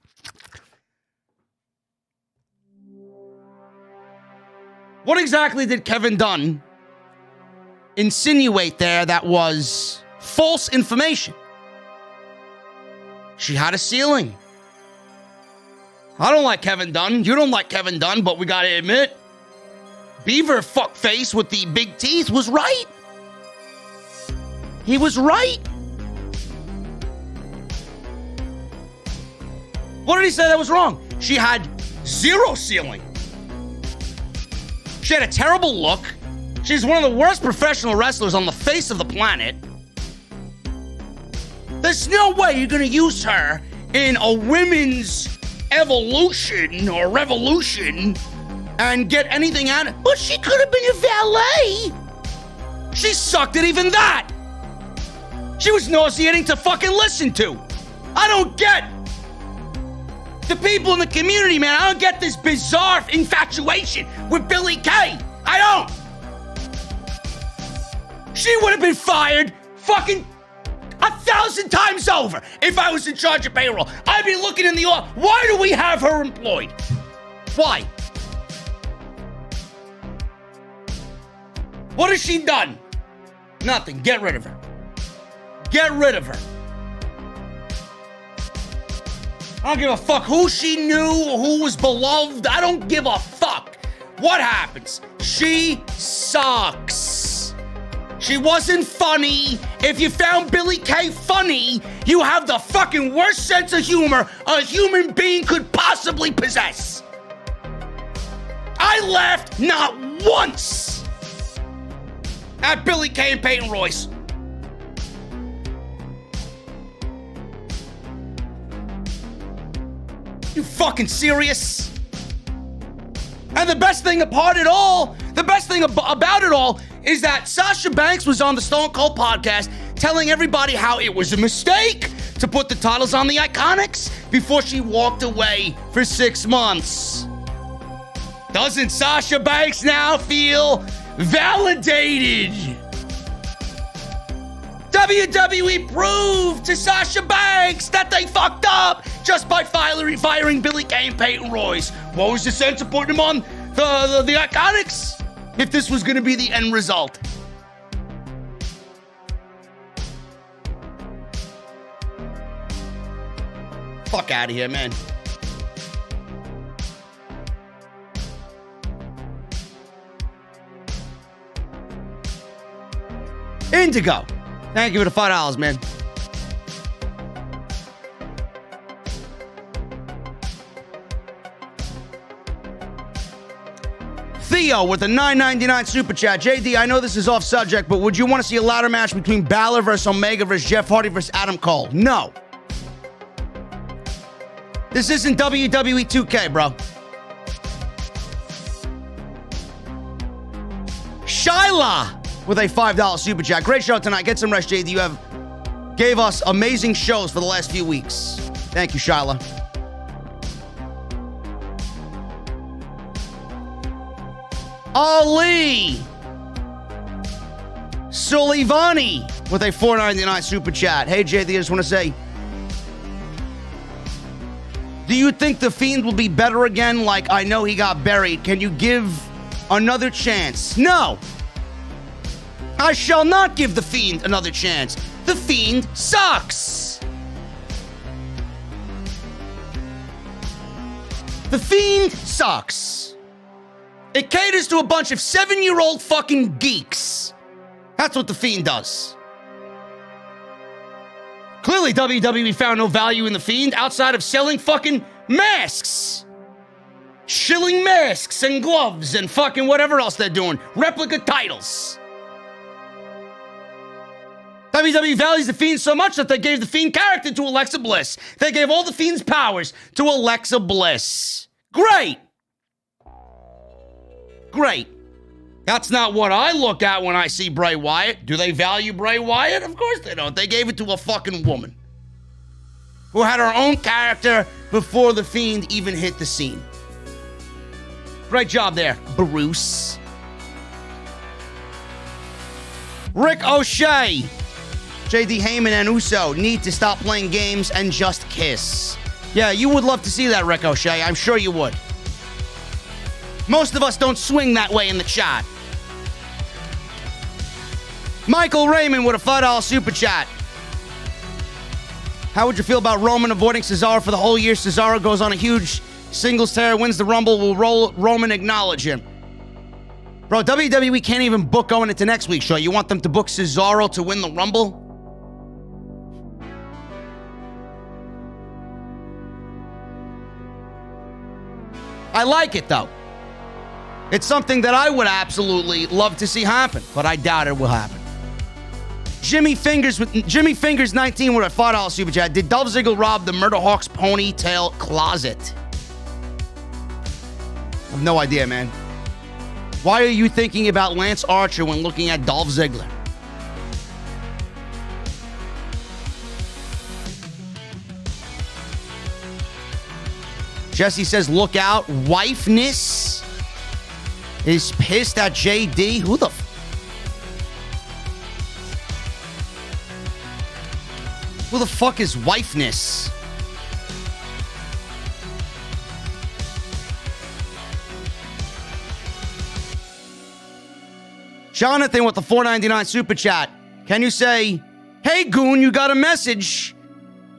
What exactly did Kevin Dunn insinuate there that was false information? She had a ceiling. I don't like Kevin Dunn. You don't like Kevin Dunn, but we gotta admit, Beaver fuckface with the big teeth was right. He was right. What did he say that was wrong? She had zero ceiling. She had a terrible look. She's one of the worst professional wrestlers on the face of the planet. There's no way you're gonna use her in a women's evolution or revolution and get anything out of it. But she could have been a valet. She sucked at even that. She was nauseating to fucking listen to. I don't get the people in the community, man. I don't get this bizarre infatuation with Billy Kay. I don't. She would have been fired fucking 1,000 times over if I was in charge of payroll. I'd be looking in the office. Why do we have her employed? Why? What has she done? Nothing. Get rid of her. Get rid of her. I don't give a fuck who she knew, who was beloved. I don't give a fuck. What happens? She sucks. She wasn't funny. If you found Billy Kay funny, you have the fucking worst sense of humor a human being could possibly possess. I laughed not once at Billy Kay and Peyton Royce. You fucking serious? And the best thing about it all is that Sasha Banks was on the Stone Cold podcast telling everybody how it was a mistake to put the titles on the Iconics before she walked away for 6 months. Doesn't Sasha Banks now feel validated? WWE proved to Sasha Banks that they fucked up just by firing Billy Kay and Peyton Royce. What was the sense of putting them on the Iconics if this was going to be the end result? Fuck out of here, man. Indigo. Thank you for the $5, man. Theo with a $9.99 super chat. JD, I know this is off subject, but would you want to see a ladder match between Balor versus Omega versus Jeff Hardy versus Adam Cole? No. This isn't WWE 2K, bro. Shyla with a $5 super chat. Great show tonight. Get some rest, JD. You gave us amazing shows for the last few weeks. Thank you, Shyla. Ali Sulivani with a $4.99 super chat. Hey, JD, I just want to say, do you think The Fiend will be better again? Like, I know he got buried. Can you give another chance? No. I shall not give The Fiend another chance. The Fiend sucks. The Fiend sucks. It caters to a bunch of 7-year-old fucking geeks. That's what The Fiend does. Clearly, WWE found no value in The Fiend outside of selling fucking masks. Shilling masks and gloves and fucking whatever else they're doing. Replica titles. WWE values The Fiend so much that they gave The Fiend character to Alexa Bliss. They gave all The Fiend's powers to Alexa Bliss. Great. Great. That's not what I look at when I see Bray Wyatt. Do they value Bray Wyatt? Of course they don't. They gave it to a fucking woman who had her own character before The Fiend even hit the scene. Great job there, Bruce. Rick O'Shea. JD Heyman and Uso need to stop playing games and just kiss. Yeah, you would love to see that, Rick O'Shea. I'm sure you would. Most of us don't swing that way in the chat. Michael Raymond with a $5 super chat. How would you feel about Roman avoiding Cesaro for the whole year? Cesaro goes on a huge singles tear, wins the Rumble. Will Roman acknowledge him? Bro, WWE can't even book going into next week's show. You want them to book Cesaro to win the Rumble? I like it, though. It's something that I would absolutely love to see happen, but I doubt it will happen. Jimmy Fingers 19 with a $5 super chat. Did Dolph Ziggler rob the Murder Hawk's ponytail closet? I have no idea, man. Why are you thinking about Lance Archer when looking at Dolph Ziggler? Jesse says, look out. Wifeness is pissed at JD. Who the fuck is wifeness? Jonathan with the $4.99 super chat. Can you say, hey, goon, you got a message?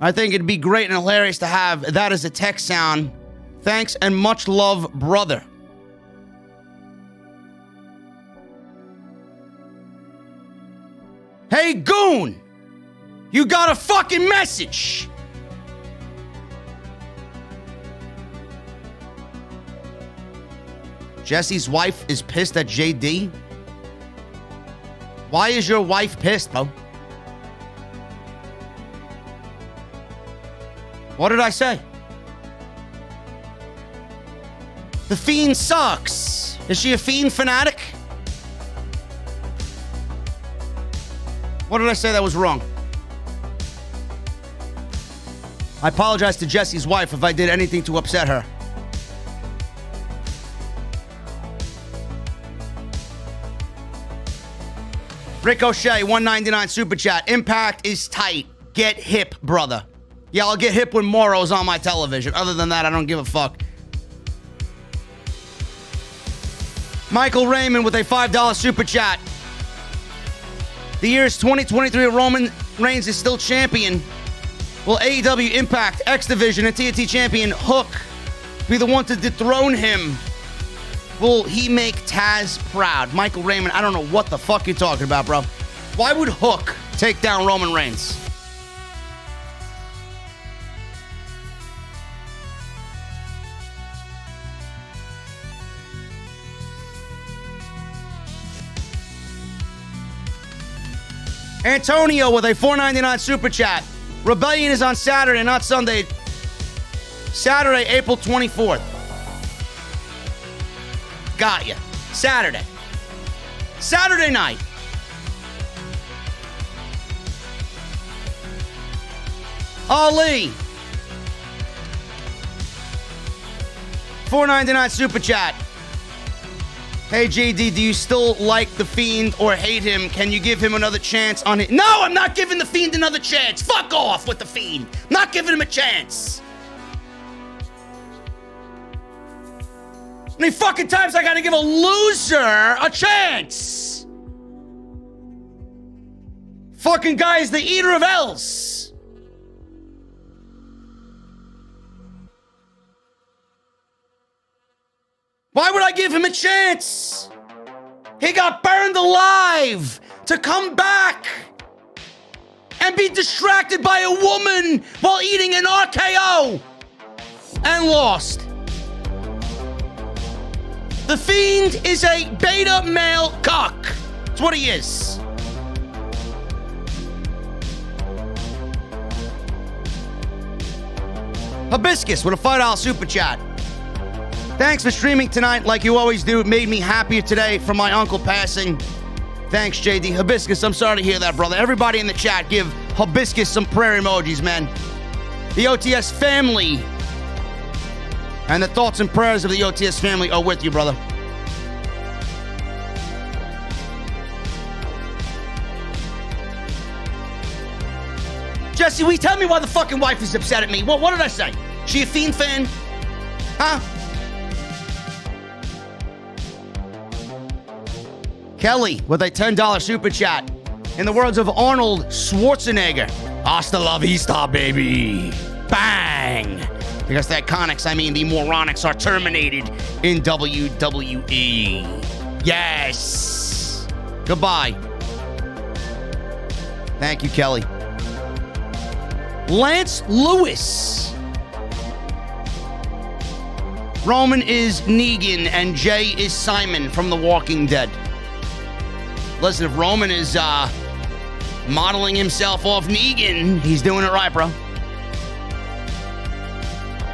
I think it'd be great and hilarious to have that as a text sound. Thanks and much love, brother. Hey, goon, you got a fucking message. Jesse's wife is pissed at JD. Why is your wife pissed, bro? What did I say? The Fiend sucks. Is she a Fiend fanatic? What did I say that was wrong? I apologize to Jesse's wife if I did anything to upset her. Ricochet, $1.99 super chat. Impact is tight. Get hip, brother. Yeah, I'll get hip when Morrow's on my television. Other than that, I don't give a fuck. Michael Raymond with a $5 super chat. The year is 2023. Roman Reigns is still champion. Will AEW, Impact, X Division, and TNT champion Hook be the one to dethrone him? Will he make Taz proud? Michael Raymond, I don't know what the fuck you're talking about, bro. Why would Hook take down Roman Reigns? Antonio with a $4.99 super chat. Rebellion is on Saturday, not Sunday. Saturday, April 24th. Got ya. Saturday. Saturday night. Ali. $4.99 super chat. Hey, JD, do you still like The Fiend or hate him? Can you give him another chance on it? No, I'm not giving The Fiend another chance. Fuck off with The Fiend. Not giving him a chance. How many fucking times I gotta give a loser a chance? Fucking guy is the eater of L's. Why would I give him a chance? He got burned alive to come back and be distracted by a woman while eating an RKO and lost. The Fiend is a beta male cock. That's what he is. Hibiscus with a $5 super chat. Thanks for streaming tonight like you always do. It made me happier today for my uncle passing. Thanks, JD. Hibiscus, I'm sorry to hear that, brother. Everybody in the chat, give Hibiscus some prayer emojis, man. The OTS family and the thoughts and prayers of the OTS family are with you, brother. Jesse, will you tell me why the fucking wife is upset at me? What did I say? She a Fiend fan? Huh? Kelly with a $10 super chat. In the words of Arnold Schwarzenegger, hasta la vista, baby. Bang! Because the iconics, I mean the moronics, are terminated in WWE. Yes! Goodbye. Thank you, Kelly. Lance Lewis. Roman is Negan and Jey is Simon from The Walking Dead. Listen, if Roman is modeling himself off Negan, he's doing it right, bro.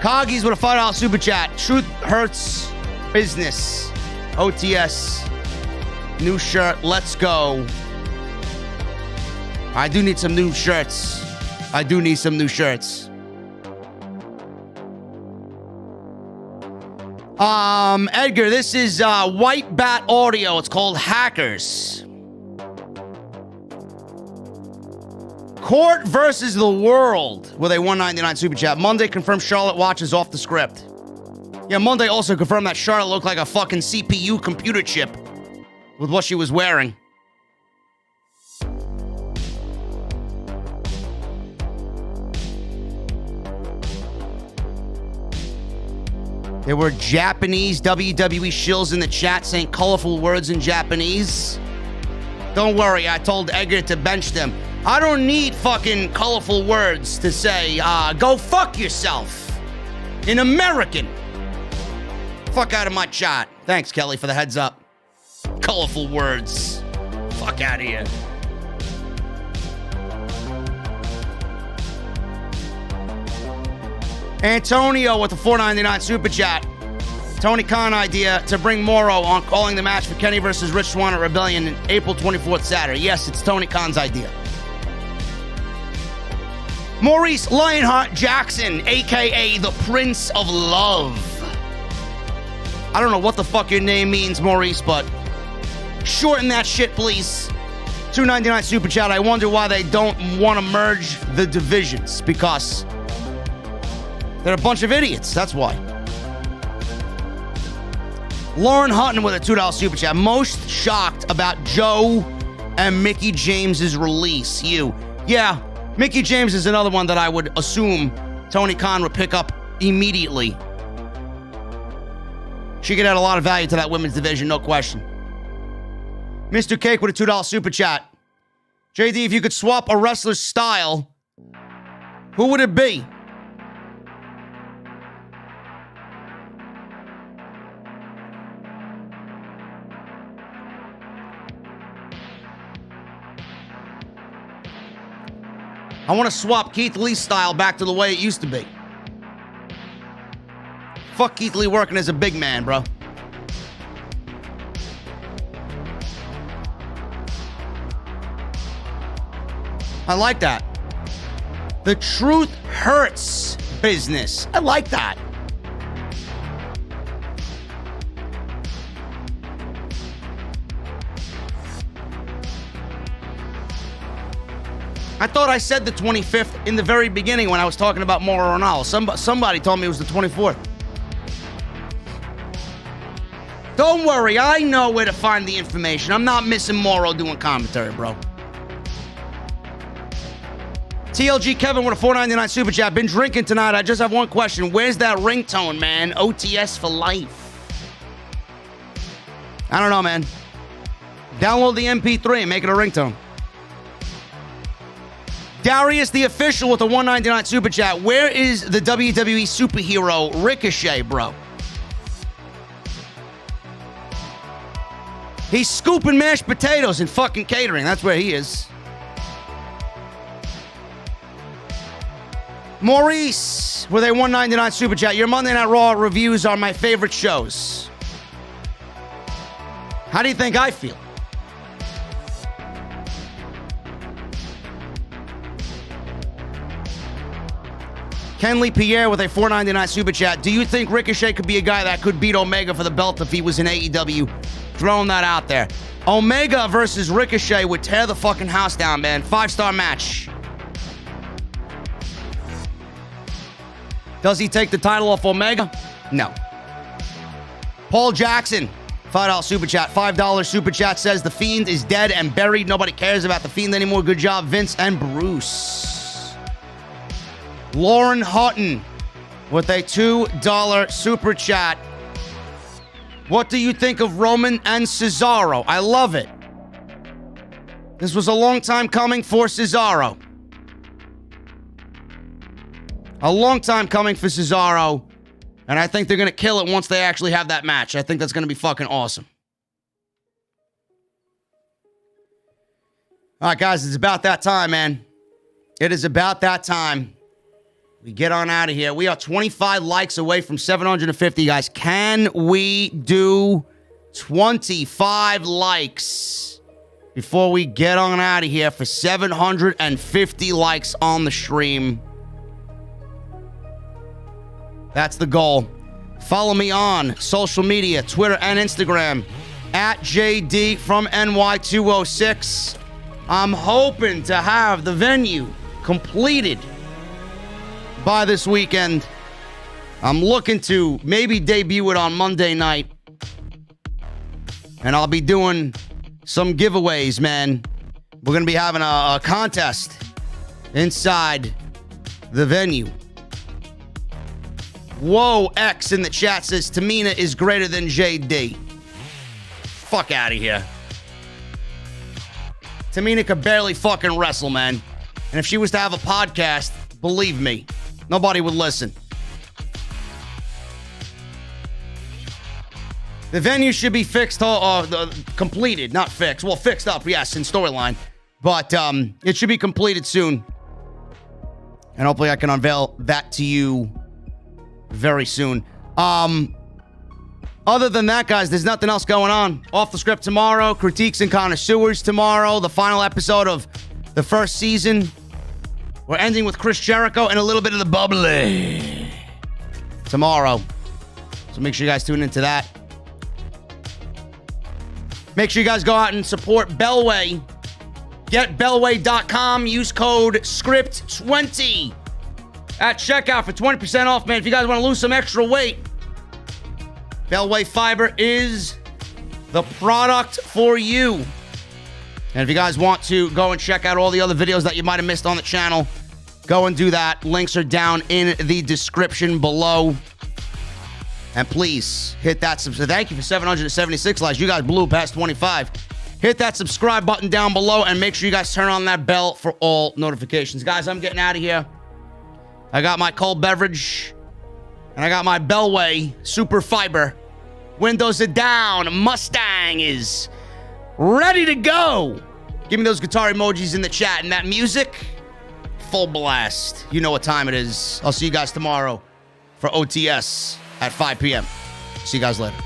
Coggies with a $5 super chat. Truth hurts business. OTS. New shirt. Let's go. I do need some new shirts. Edgar, this is White Bat Audio. It's called Hackers. Court versus the World with a $1.99 super chat. Monday confirmed Charlotte watches off the script. Yeah, Monday also confirmed that Charlotte looked like a fucking CPU computer chip with what she was wearing. There were Japanese WWE shills in the chat saying colorful words in Japanese. Don't worry, I told Edgar to bench them. I don't need fucking colorful words to say, go fuck yourself. In American. Fuck out of my chat. Thanks, Kelly, for the heads up. Colorful words. Fuck out of here. Antonio with the $4.99 super chat. Tony Khan idea to bring Morrow on calling the match for Kenny versus Rich Swann at Rebellion in April 24th, Saturday. Yes, it's Tony Khan's idea. Maurice Lionheart Jackson, a.k.a. the Prince of Love. I don't know what the fuck your name means, Maurice, but shorten that shit, please. $2.99 super chat. I wonder why they don't want to merge the divisions, because they're a bunch of idiots. That's why. Lauren Hutton with a $2 super chat. Most shocked about Joe and Mickie James's release. You. Yeah, Mickie James is another one that I would assume Tony Khan would pick up immediately. She could add a lot of value to that women's division, no question. Mr. Cake with a $2 super chat. JD, if you could swap a wrestler's style, who would it be? I want to swap Keith Lee's style back to the way it used to be. Fuck Keith Lee working as a big man, bro. I like that. The truth hurts business. I like that. I thought I said the 25th in the very beginning when I was talking about Mauro Ranallo. Somebody told me it was the 24th. Don't worry, I know where to find the information. I'm not missing Mauro doing commentary, bro. TLG Kevin with a $4.99 super chat. Been drinking tonight. I just have one question. Where's that ringtone, man? OTS for life. I don't know, man. Download the MP3 and make it a ringtone. Darius the Official with a $1.99 super chat. Where is the WWE superhero Ricochet, bro? He's scooping mashed potatoes and fucking catering. That's where he is. Maurice with a $1.99 super chat. Your Monday Night Raw reviews are my favorite shows. How do you think I feel? Kenley Pierre with a $4.99 super chat. Do you think Ricochet could be a guy that could beat Omega for the belt if he was in AEW? Throwing that out there. Omega versus Ricochet would tear the fucking house down, man. 5-star match. Does he take the title off Omega? No. Paul Jackson, $5 super chat. $5 super chat says The Fiend is dead and buried. Nobody cares about The Fiend anymore. Good job, Vince and Bruce. Lauren Hutton with a $2 super chat. What do you think of Roman and Cesaro? I love it. This was a long time coming for Cesaro. A long time coming for Cesaro. And I think they're going to kill it once they actually have that match. I think that's going to be fucking awesome. All right, guys, it's about that time, man. It is about that time. We get on out of here. We are 25 likes away from 750, guys. Can we do 25 likes before we get on out of here for 750 likes on the stream? That's the goal. Follow me on social media, Twitter and Instagram, at JDfromNY206. I'm hoping to have the venue completed by this weekend. I'm looking to maybe debut it on Monday night. And I'll be doing some giveaways, man. We're going to be having a contest inside the venue. Whoa, X in the chat says Tamina is greater than JD. Fuck out of here. Tamina could barely fucking wrestle, man. And if she was to have a podcast, believe me, nobody would listen. The venue should be fixed, completed, not fixed. Well, fixed up, yes, in storyline. But it should be completed soon. And hopefully I can unveil that to you very soon. Other than that, guys, there's nothing else going on. Off the Script tomorrow. Critiques and Connoisseurs tomorrow. The final episode of the first season. We're ending with Chris Jericho and a little bit of the bubbly tomorrow. So make sure you guys tune into that. Make sure you guys go out and support Bellway. Get Bellway.com. Use code SCRIPT20 at checkout for 20% off, man. If you guys want to lose some extra weight, Bellway Fiber is the product for you. And if you guys want to go and check out all the other videos that you might have missed on the channel, go and do that. Links are down in the description below. And please hit that subscribe. Thank you for 776 likes. You guys blew past 25. Hit that subscribe button down below and make sure you guys turn on that bell for all notifications. Guys, I'm getting out of here. I got my cold beverage and I got my Bellway Super Fiber. Windows are down. Mustang is ready to go. Give me those guitar emojis in the chat and that music. Full blast. You know what time it is. I'll see you guys tomorrow for OTS at 5 p.m. See you guys later.